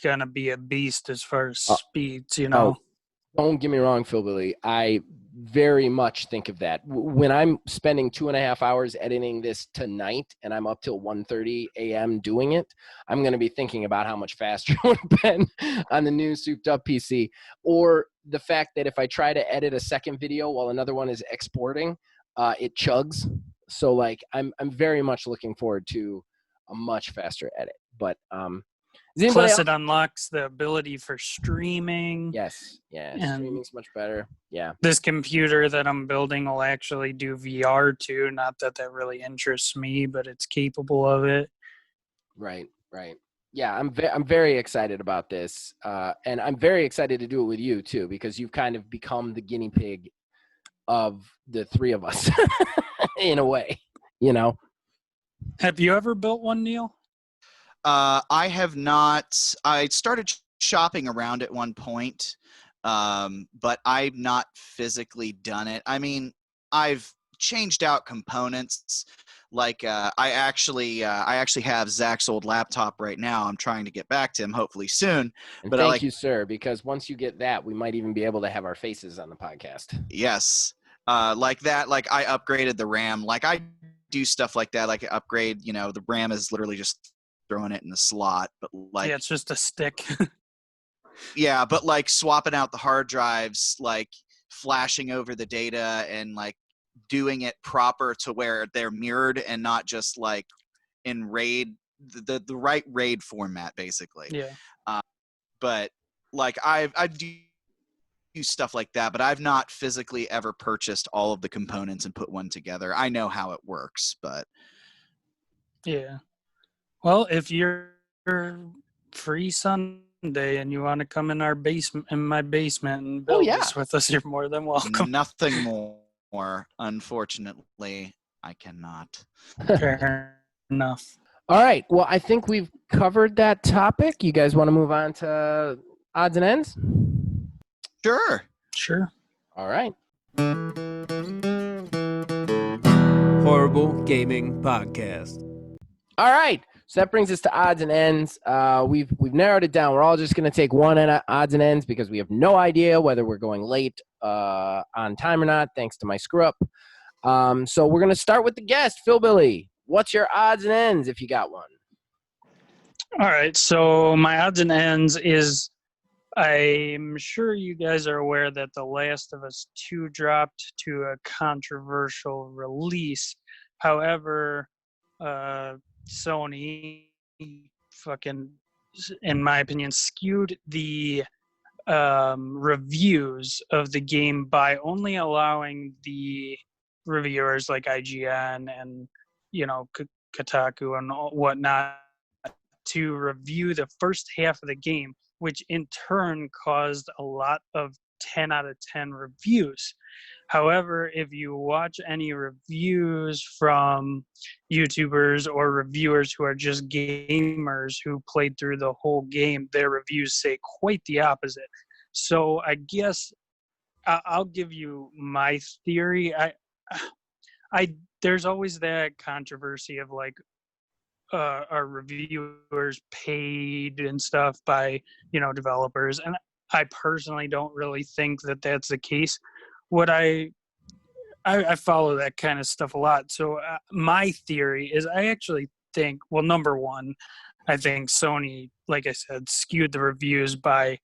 gonna be a beast as far as speeds. Don't get me wrong, Philbilly. I very much think of that. When I'm spending 2.5 hours editing this tonight and I'm up till 1:30 a.m. doing it, I'm going to be thinking about how much faster it would have been on the new souped up PC. Or the fact that if I try to edit a second video while another one is exporting, it chugs. So, like, I'm very much looking forward to a much faster edit. But plus, it unlocks the ability for streaming. Yes. Yeah. Streaming's much better. Yeah. This computer that I'm building will actually do VR too. Not that really interests me, but it's capable of it. Right. Yeah, I'm very excited about this. And I'm very excited to do it with you too, because you've kind of become the guinea pig of the three of us in a way, Have you ever built one, Neil? I have not. I started shopping around at one point, but I've not physically done it. I mean, I've changed out components. Like I actually have Zach's old laptop right now. I'm trying to get back to him hopefully soon. And but thank you, sir, because once you get that, we might even be able to have our faces on the podcast. Yes, like that. Like I upgraded the RAM. Like I do stuff like that. Like upgrade. The RAM is literally just throwing it in the slot, but like it's just a stick. Yeah, but like swapping out the hard drives, like flashing over the data and like doing it proper to where they're mirrored and not just like in RAID, the right RAID format, basically. Yeah. But like I do stuff like that, but I've not physically ever purchased all of the components and put one together. I know how it works, but Yeah. Well, if you're free Sunday and you want to come in my basement and build yeah. this with us, you're more than welcome. nothing more. Unfortunately, I cannot. Fair enough. All right. Well, I think we've covered that topic. You guys want to move on to odds and ends? Sure. Sure. All right. Horrible Gaming Podcast. All right. So that brings us to odds and ends. We've narrowed it down. We're all just going to take one odds and ends because we have no idea whether we're going late on time or not, thanks to my screw up. So we're going to start with the guest, Philbilly. What's your odds and ends if you got one? All right. So my odds and ends is, I'm sure you guys are aware that The Last of Us 2 dropped to a controversial release. However, Sony fucking, in my opinion, skewed the reviews of the game by only allowing the reviewers like IGN and, Kotaku and whatnot to review the first half of the game, which in turn caused a lot of 10 out of 10 reviews. However, if you watch any reviews from YouTubers or reviewers who are just gamers who played through the whole game, their reviews say quite the opposite. So I guess I'll give you my theory. There's always that controversy of like, are reviewers paid and stuff by developers, and I personally don't really think that that's the case. What I follow that kind of stuff a lot, so my theory is I actually think, well, number one, I think Sony, like I said, skewed the reviews by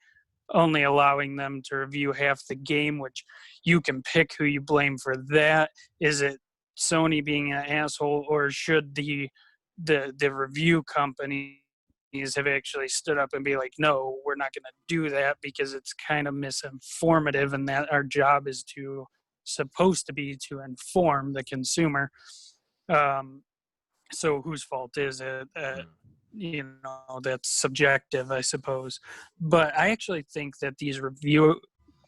only allowing them to review half the game, which you can pick who you blame for that. Is it Sony being an asshole, or should the review companies have actually stood up and be like, no, we're not going to do that because it's kind of misinformative, and that our job is supposed to be to inform the consumer. So whose fault is it? That's subjective, I suppose. But I actually think that these review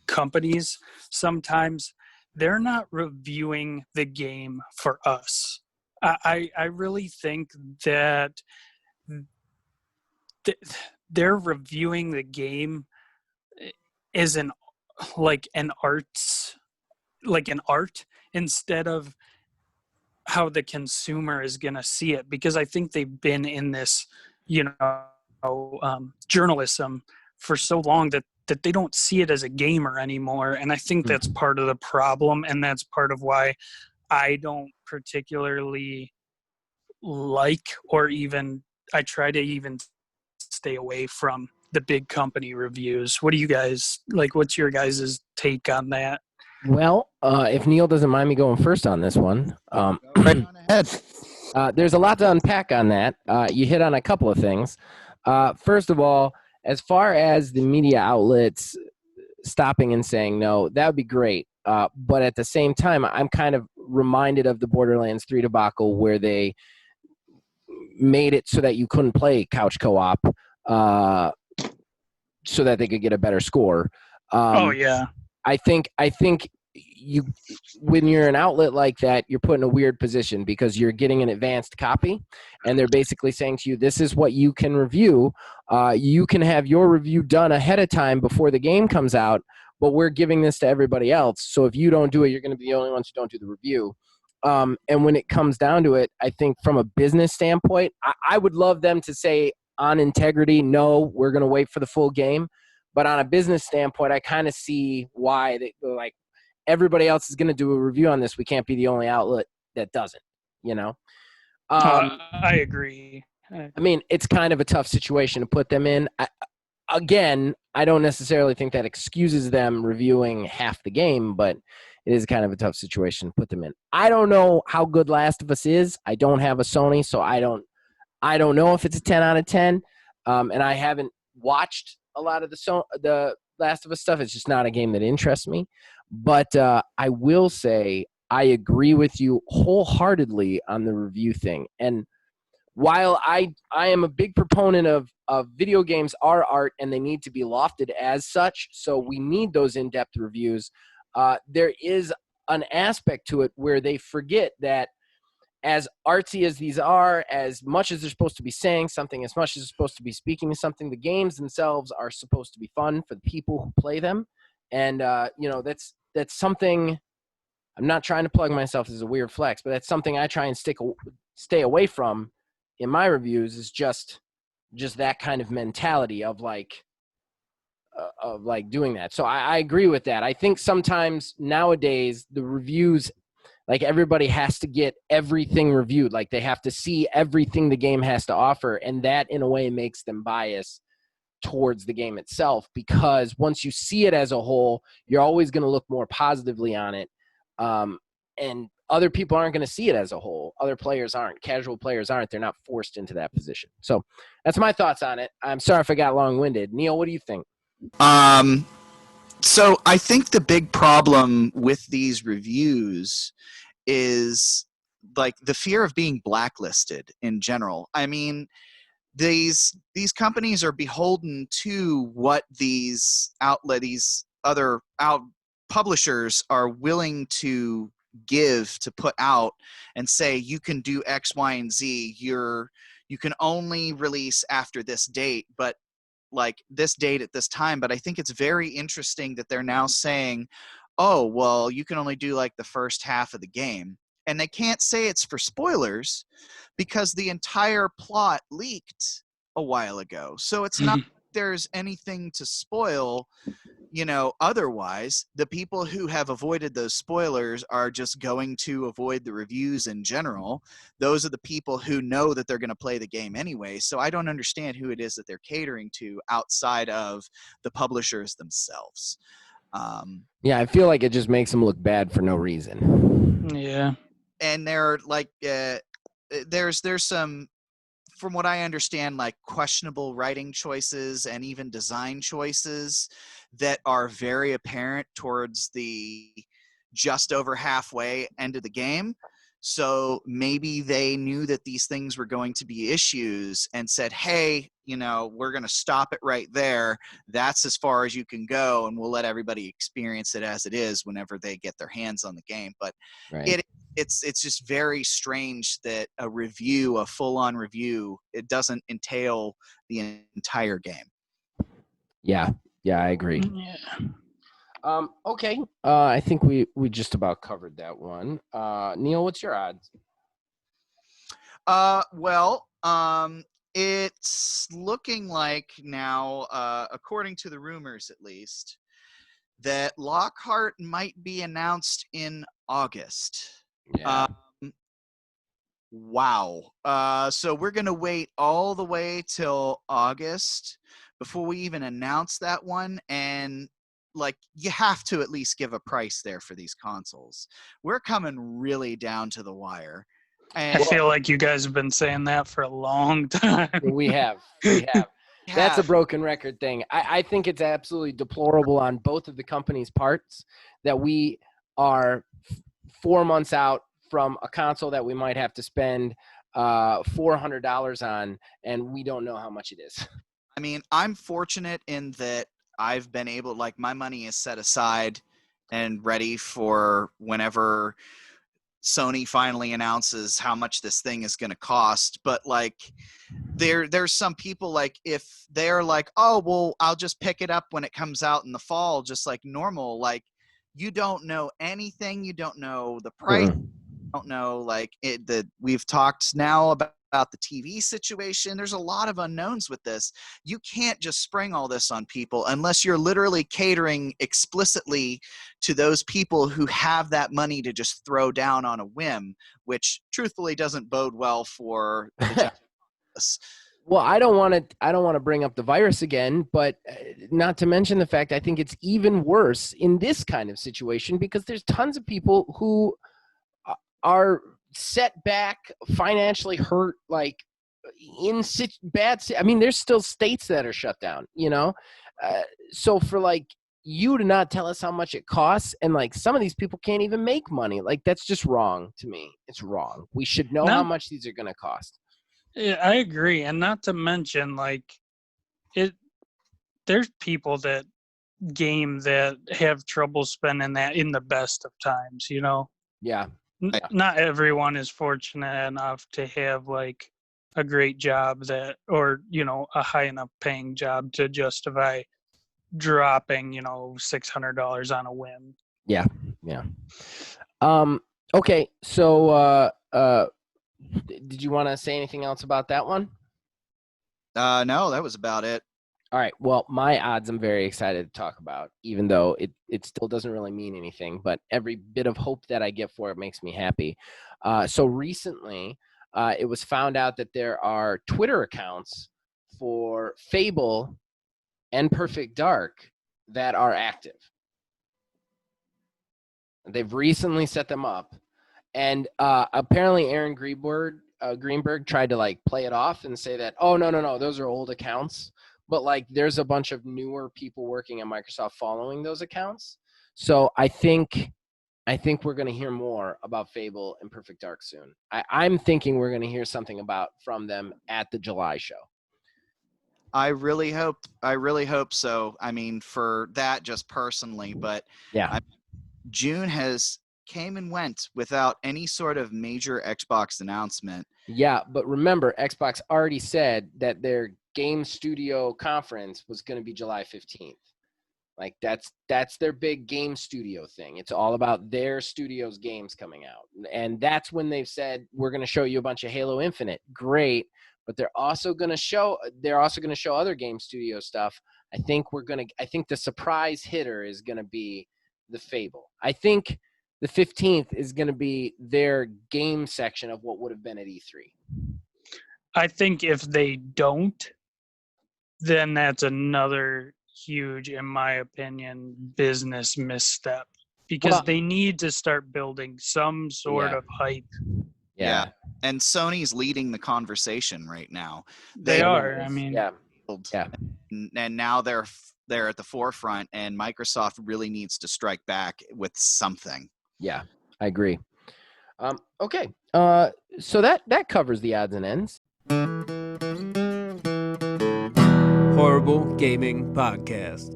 companies, sometimes they're not reviewing the game for us. I really think that they're reviewing the game as an art instead of how the consumer is going to see it, because I think they've been in this journalism for so long that they don't see it as a gamer anymore, and I think that's part of the problem, and that's part of why I don't particularly like, or even I try to even stay away from the big company reviews. What do you guys like? What's your guys' take on that? Well, if Neil doesn't mind me going first on this one, Go right on ahead. there's a lot to unpack on that. You hit on a couple of things. First of all, as far as the media outlets stopping and saying no, that would be great. But at the same time, I'm kind of reminded of the Borderlands 3 debacle where they made it so that you couldn't play couch co-op so that they could get a better score. Oh, yeah. I think you, when you're an outlet like that, you're put in a weird position because you're getting an advanced copy, and they're basically saying to you, this is what you can review. You can have your review done ahead of time before the game comes out, but we're giving this to everybody else. So if you don't do it, you're going to be the only ones who don't do the review. And when it comes down to it, I think from a business standpoint, I would love them to say on integrity, no, we're going to wait for the full game. But on a business standpoint, I kind of see why they're like, everybody else is going to do a review on this. We can't be the only outlet that doesn't, I agree. I mean, it's kind of a tough situation to put them in. I don't necessarily think that excuses them reviewing half the game, but it is kind of a tough situation to put them in. I don't know how good Last of Us is. I don't have a Sony, so I don't know if it's a 10 out of 10. And I haven't watched a lot of the Last of Us stuff. It's just not a game that interests me. But I will say I agree with you wholeheartedly on the review thing. And while I am a big proponent of video games are art and they need to be lofted as such, so we need those in-depth reviews, there is an aspect to it where they forget that as artsy as these are, as much as they're supposed to be saying something, as much as they're supposed to be speaking to something, the games themselves are supposed to be fun for the people who play them. And, that's something. I'm not trying to plug myself as a weird flex, but that's something I try and stay away from in my reviews, is just that kind of mentality of doing that. So I agree with that. I think sometimes nowadays the reviews, like, everybody has to get everything reviewed. Like, they have to see everything the game has to offer, and that in a way makes them biased towards the game itself, because once you see it as a whole, you're always going to look more positively on it. And other people aren't going to see it as a whole. Other players aren't. Casual players aren't. They're not forced into that position. So that's my thoughts on it. I'm sorry if I got long-winded. Neil, what do you think? So I think the big problem with these reviews is like the fear of being blacklisted in general. I mean, these companies are beholden to what these other publishers are willing to give to put out, and say you can do X, Y, and Z. You can only release after this date, but like this date at this time. But I think it's very interesting that they're now saying, oh, well, you can only do like the first half of the game. And they can't say it's for spoilers because the entire plot leaked a while ago. So it's not like there's anything to spoil, otherwise. The people who have avoided those spoilers are just going to avoid the reviews in general. Those are the people who know that they're going to play the game anyway. So I don't understand who it is that they're catering to outside of the publishers themselves. Yeah, I feel like it just makes them look bad for no reason. Yeah. And they're like, there's some, from what I understand, like questionable writing choices and even design choices that are very apparent towards the just over halfway end of the game. So maybe they knew that these things were going to be issues and said, hey, we're going to stop it right there. That's as far as you can go, and we'll let everybody experience it as it is whenever they get their hands on the game. But Right. it's just very strange that a full-on review, it doesn't entail the entire game. Yeah, I agree. Yeah. Okay. I think we just about covered that one. Neil, what's your odds? It's looking like now, according to the rumors at least, that Lockhart might be announced in August. Yeah. Wow. So we're going to wait all the way till August before we even announce that one. And like, you have to at least give a price there for these consoles. We're coming really down to the wire. And I feel like you guys have been saying that for a long time. We have. That's a broken record thing. I think it's absolutely deplorable on both of the companies' parts that we are 4 months out from a console that we might have to spend $400 on, and we don't know how much it is. I mean, I'm fortunate in that I've been able, like, my money is set aside and ready for whenever Sony finally announces how much this thing is going to cost. But like, there's some people, like, if they're like, oh, well, I'll just pick it up when it comes out in the fall, just like normal. Like, you don't know anything. You don't know the price. Mm-hmm. You don't know, like, we've talked now about the TV situation. There's a lot of unknowns with this. You can't just spring all this on people unless you're literally catering explicitly to those people who have that money to just throw down on a whim, which truthfully doesn't bode well for the Well, I don't want to bring up the virus again, but not to mention the fact I think it's even worse in this kind of situation because there's tons of people who are set back, financially hurt, like in bad. I mean, there's still states that are shut down. So for like you to not tell us how much it costs, and like some of these people can't even make money. Like that's just wrong to me. It's wrong. We should know how much these are going to cost. Yeah, I agree, and not to mention like it. There's people that game that have trouble spending that in the best of times. Yeah. Not everyone is fortunate enough to have like a great job or a high enough paying job to justify dropping $600 on a whim. Yeah. Okay, so did you want to say anything else about that one? No, that was about it. All right. Well, my odds I'm very excited to talk about, even though it still doesn't really mean anything, but every bit of hope that I get for it makes me happy. So recently, it was found out that there are Twitter accounts for Fable and Perfect Dark that are active. They've recently set them up, and apparently Aaron Greenberg tried to like play it off and say that, oh no, those are old accounts. But like there's a bunch of newer people working at Microsoft following those accounts. So I think we're going to hear more about Fable and Perfect Dark soon. I'm thinking we're going to hear something from them at the July show. I really hope so. I mean, for that just personally, but yeah, June has came and went without any sort of major Xbox announcement. Yeah, but remember, Xbox already said that their game studio conference was going to be July 15th. Like that's their big game studio thing. It's all about their studio's games coming out. And that's when they've said we're going to show you a bunch of Halo Infinite. Great, but they're also going to show other game studio stuff. I think the surprise hitter is going to be the Fable. I think the 15th is going to be their game section of what would have been at E3. I think if they don't, then that's another huge, in my opinion, business misstep because they need to start building some sort of hype. Yeah. And Sony's leading the conversation right now. They are. I mean, and now they're at the forefront, and Microsoft really needs to strike back with something. Yeah, I agree. Okay, so that covers the odds and ends. Horrible Gaming Podcast.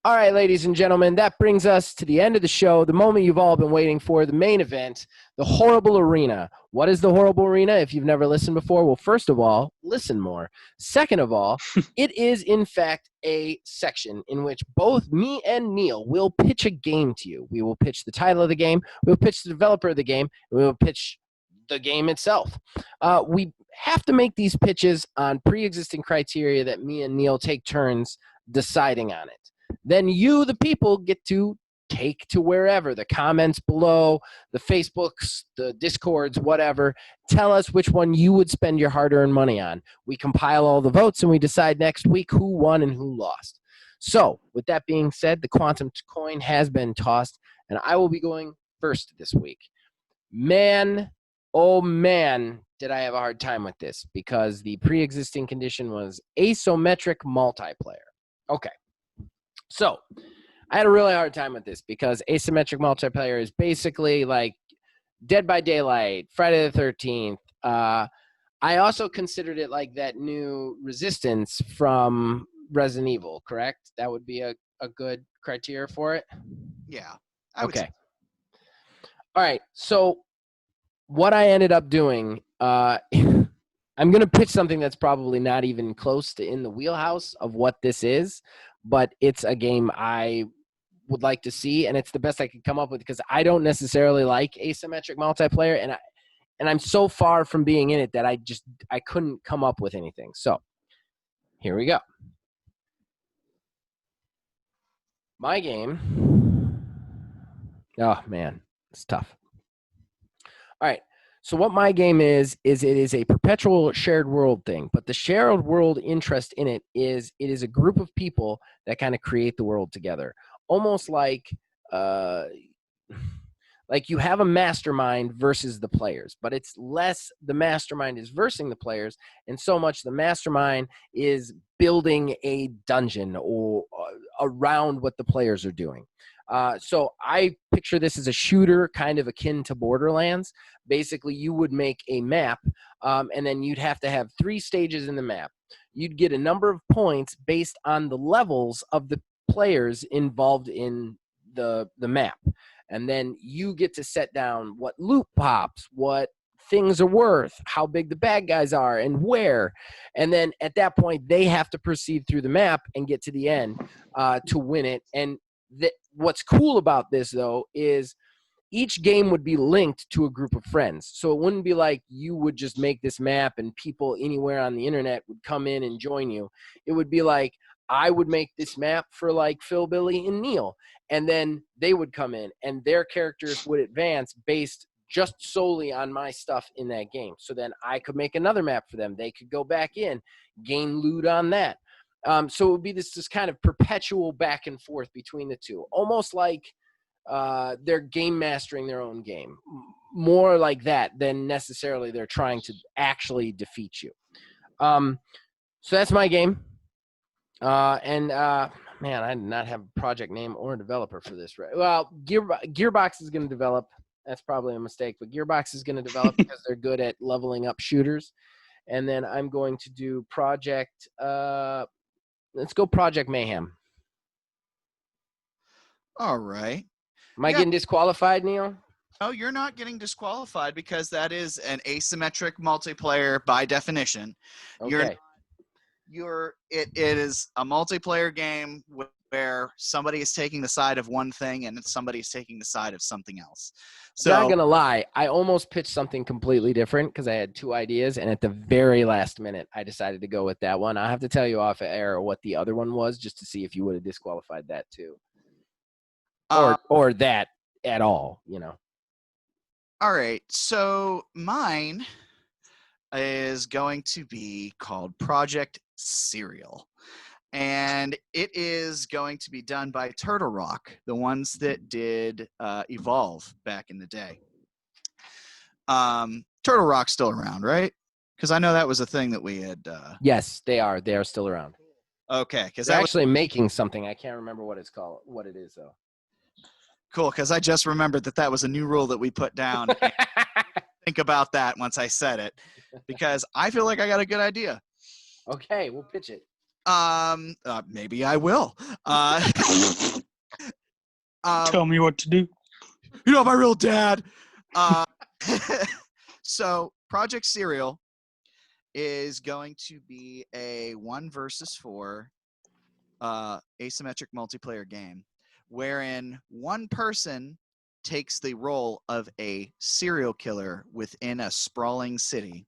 All right, ladies and gentlemen, that brings us to the end of the show, the moment you've all been waiting for, the main event, the Horrible Arena. What is the Horrible Arena? If you've never listened before, well, first of all, listen more. Second of all, it is, in fact, a section in which both me and Neil will pitch a game to you. We will pitch the title of the game, we'll pitch the developer of the game, and we will pitch the game itself. We have to make these pitches on pre-existing criteria that me and Neil take turns deciding on it. Then you, the people, get to take to wherever, the comments below, the Facebooks, the Discords, whatever. Tell us which one you would spend your hard-earned money on. We compile all the votes, and we decide next week who won and who lost. So, with that being said, the quantum coin has been tossed, and I will be going first this week. Man, oh man, did I have a hard time with this, because the pre-existing condition was asymmetric multiplayer. Okay. So, I had a really hard time with this because asymmetric multiplayer is basically like Dead by Daylight, Friday the 13th. I also considered it like that new Resistance from Resident Evil, correct? That would be a good criteria for it? Yeah. Okay. All right. So, what I ended up doing, I'm going to pitch something that's probably not even close to in the wheelhouse of what this is, but it's a game I would like to see, and it's the best I could come up with because I don't necessarily like asymmetric multiplayer, and I'm so far from being in it that I couldn't come up with anything. So here we go. My game. Oh man, it's tough. All right. So what my game is it is a perpetual shared world thing, but the shared world interest in it is a group of people that kind of create the world together, almost uh, like you have a mastermind versus the players, but it's less the mastermind is versing the players, and so much the mastermind is building a dungeon or around what the players are doing. So I picture this as a shooter, kind of akin to Borderlands. Basically, you would make a map, and then you'd have to have 3 stages in the map. You'd get a number of points based on the levels of the players involved in the map. And then you get to set down what loot pops, what things are worth, how big the bad guys are, and where. And then at that point, they have to proceed through the map and get to the end to win it. And what's cool about this, though, is each game would be linked to a group of friends. So it wouldn't be like you would just make this map and people anywhere on the internet would come in and join you. It would be like I would make this map for like Philbilly and Neil, and then they would come in and their characters would advance based just solely on my stuff in that game. So then I could make another map for them. They could go back in, gain loot on that. So it would be this kind of perpetual back and forth between the two, almost like they're game mastering their own game, more like that than necessarily they're trying to actually defeat you. So that's my game. Man, I did not have a project name or a developer for this. Right? Well, Gearbox is going to develop. That's probably a mistake, but Gearbox is going to develop because they're good at leveling up shooters. And then I'm going to do Project. Let's go Project Mayhem. All right. Am I getting disqualified, Neil? No, you're not getting disqualified because that is an asymmetric multiplayer by definition. Okay. It is a multiplayer game where somebody is taking the side of one thing and somebody is taking the side of something else. So Not gonna lie, I almost pitched something completely different because I had 2 ideas, and at the very last minute, I decided to go with that one. I'll have to tell you off air what the other one was, just to see if you would have disqualified that too, or that at all. You know. All right, so mine is going to be called Project Serial. And it is going to be done by Turtle Rock, the ones that did Evolve back in the day. Turtle Rock's still around, right? Because I know that was a thing that we had. Yes, they are. They are still around. Okay, because they're actually making something. I can't remember what it's called. What it is though. Cool, because I just remembered that was a new rule that we put down. Think about that once I said it, because I feel like I got a good idea. Okay, we'll pitch it. Maybe I will. Tell me what to do. You're not my real dad. So Project Serial is going to be a 1 versus 4 asymmetric multiplayer game, wherein one person takes the role of a serial killer within a sprawling city,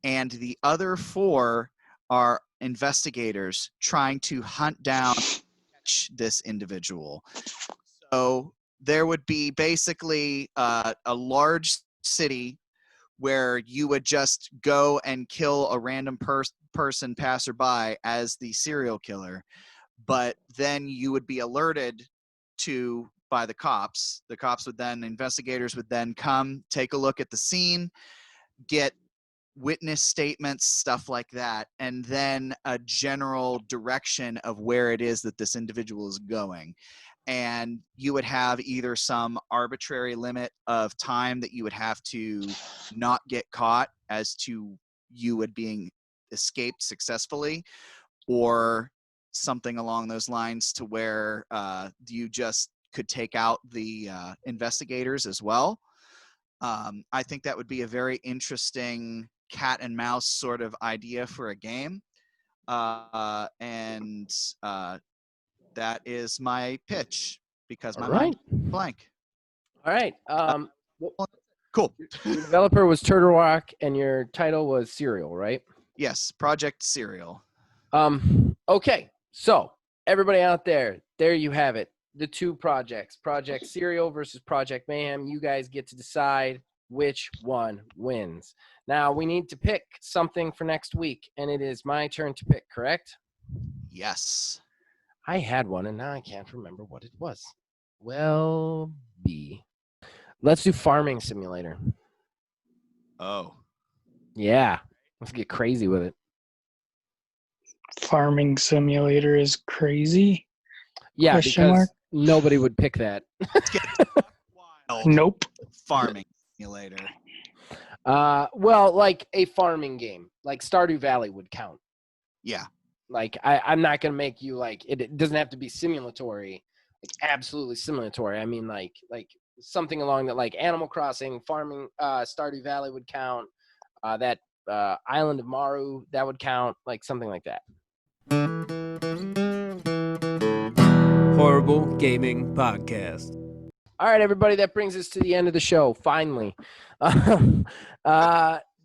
and the other 4 are investigators trying to hunt down this individual. So there would be basically a large city where you would just go and kill a random person passerby as the serial killer, but then you would be alerted to by the cops. The cops would then, investigators would then come, take a look at the scene, get witness statements, stuff like that, and then a general direction of where it is that this individual is going. And you would have either some arbitrary limit of time that you would have to not get caught as to you would being escaped successfully, or something along those lines to where you just could take out the investigators as well. I think that would be a very interesting cat and mouse sort of idea for a game. And that is my pitch, because my mind is blank. All right. Cool. Your developer was Turtle Rock, and your title was Serial, right? Yes, Project Serial. Okay. So everybody out there you have it. The 2 projects, Project Serial versus Project Mayhem. You guys get to decide which one wins. Now, we need to pick something for next week, and it is my turn to pick, correct? Yes. I had one, and now I can't remember what it was. Well, B. Let's do Farming Simulator. Oh. Yeah, let's get crazy with it. Farming Simulator is crazy. Yeah, Question because mark? nobody would pick that. Let's get wild. Nope. Farming Simulator. Well, like a farming game, like Stardew Valley would count. Yeah. Like I'm not gonna make you like it doesn't have to be simulatory, like absolutely simulatory. I mean like something along that, like Animal Crossing, farming, Stardew Valley would count. That Island of Maru, that would count, like something like that. Horrible Gaming Podcast. All right, everybody, that brings us to the end of the show. Finally,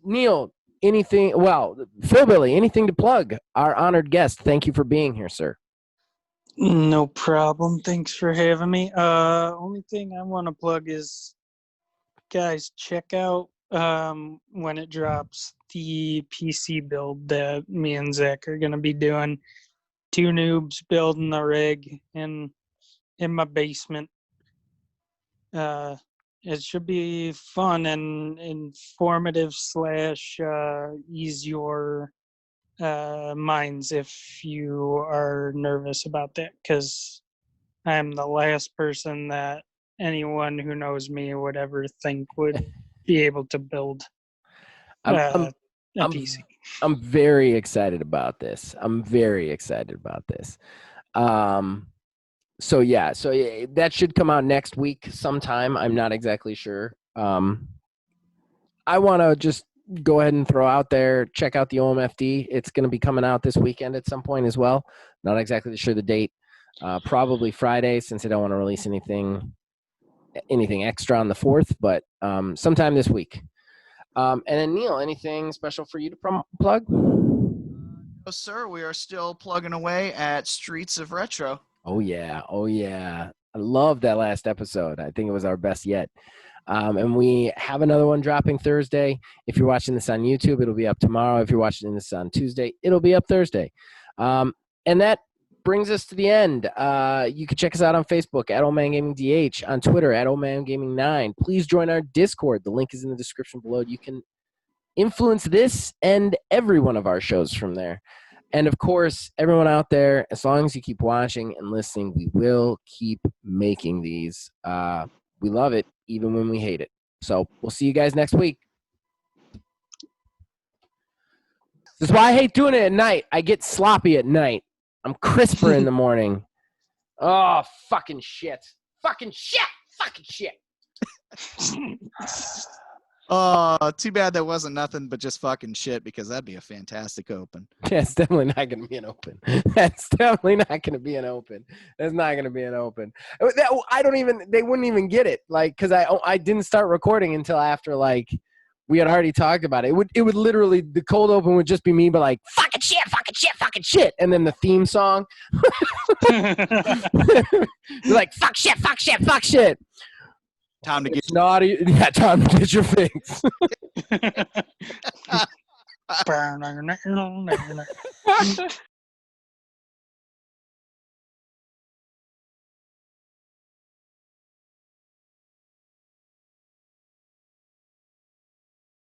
Neil. Anything? Well, Philbilly, anything to plug? Our honored guest. Thank you for being here, sir. No problem. Thanks for having me. Only thing I want to plug is, guys, check out when it drops the PC build that me and Zach are gonna be doing. Two noobs building a rig in my basement. It should be fun and informative / ease your minds if you are nervous about that, because I'm the last person that anyone who knows me would ever think would be able to build a PC. I'm very excited about this. So yeah, that should come out next week sometime. I'm not exactly sure. I want to just go ahead and throw out there, check out the OMFD. It's going to be coming out this weekend at some point as well. Not exactly sure the date. Probably Friday, since I don't want to release anything extra on the 4th, but sometime this week. And then Neil, anything special for you to plug? No, sir. We are still plugging away at Streets of Retro. Oh yeah. I love that last episode. I think it was our best yet. And we have another one dropping Thursday. If you're watching this on YouTube, it'll be up tomorrow. If you're watching this on Tuesday, it'll be up Thursday. And that brings us to the end. You can check us out on Facebook at Old Man Gaming DH, on Twitter at Old Man Gaming 9. Please join our Discord. The link is in the description below. You can influence this and every one of our shows from there. And of course, everyone out there, as long as you keep watching and listening, we will keep making these. We love it, even when we hate it. So we'll see you guys next week. This is why I hate doing it at night. I get sloppy at night. I'm crisper in the morning. Oh, fucking shit. Fucking shit. Oh, too bad that wasn't nothing but just fucking shit, because that'd be a fantastic open. Yeah, it's definitely not going to be an open. That's definitely not going to be an open. That's not going to be an open. They wouldn't even get it. Like, cause I didn't start recording until after, like, we had already talked about it. It would literally, the cold open would just be me, but like, fucking shit. And then the theme song. Like, fuck shit. Time to get It's naughty. Yeah, time to get your fix.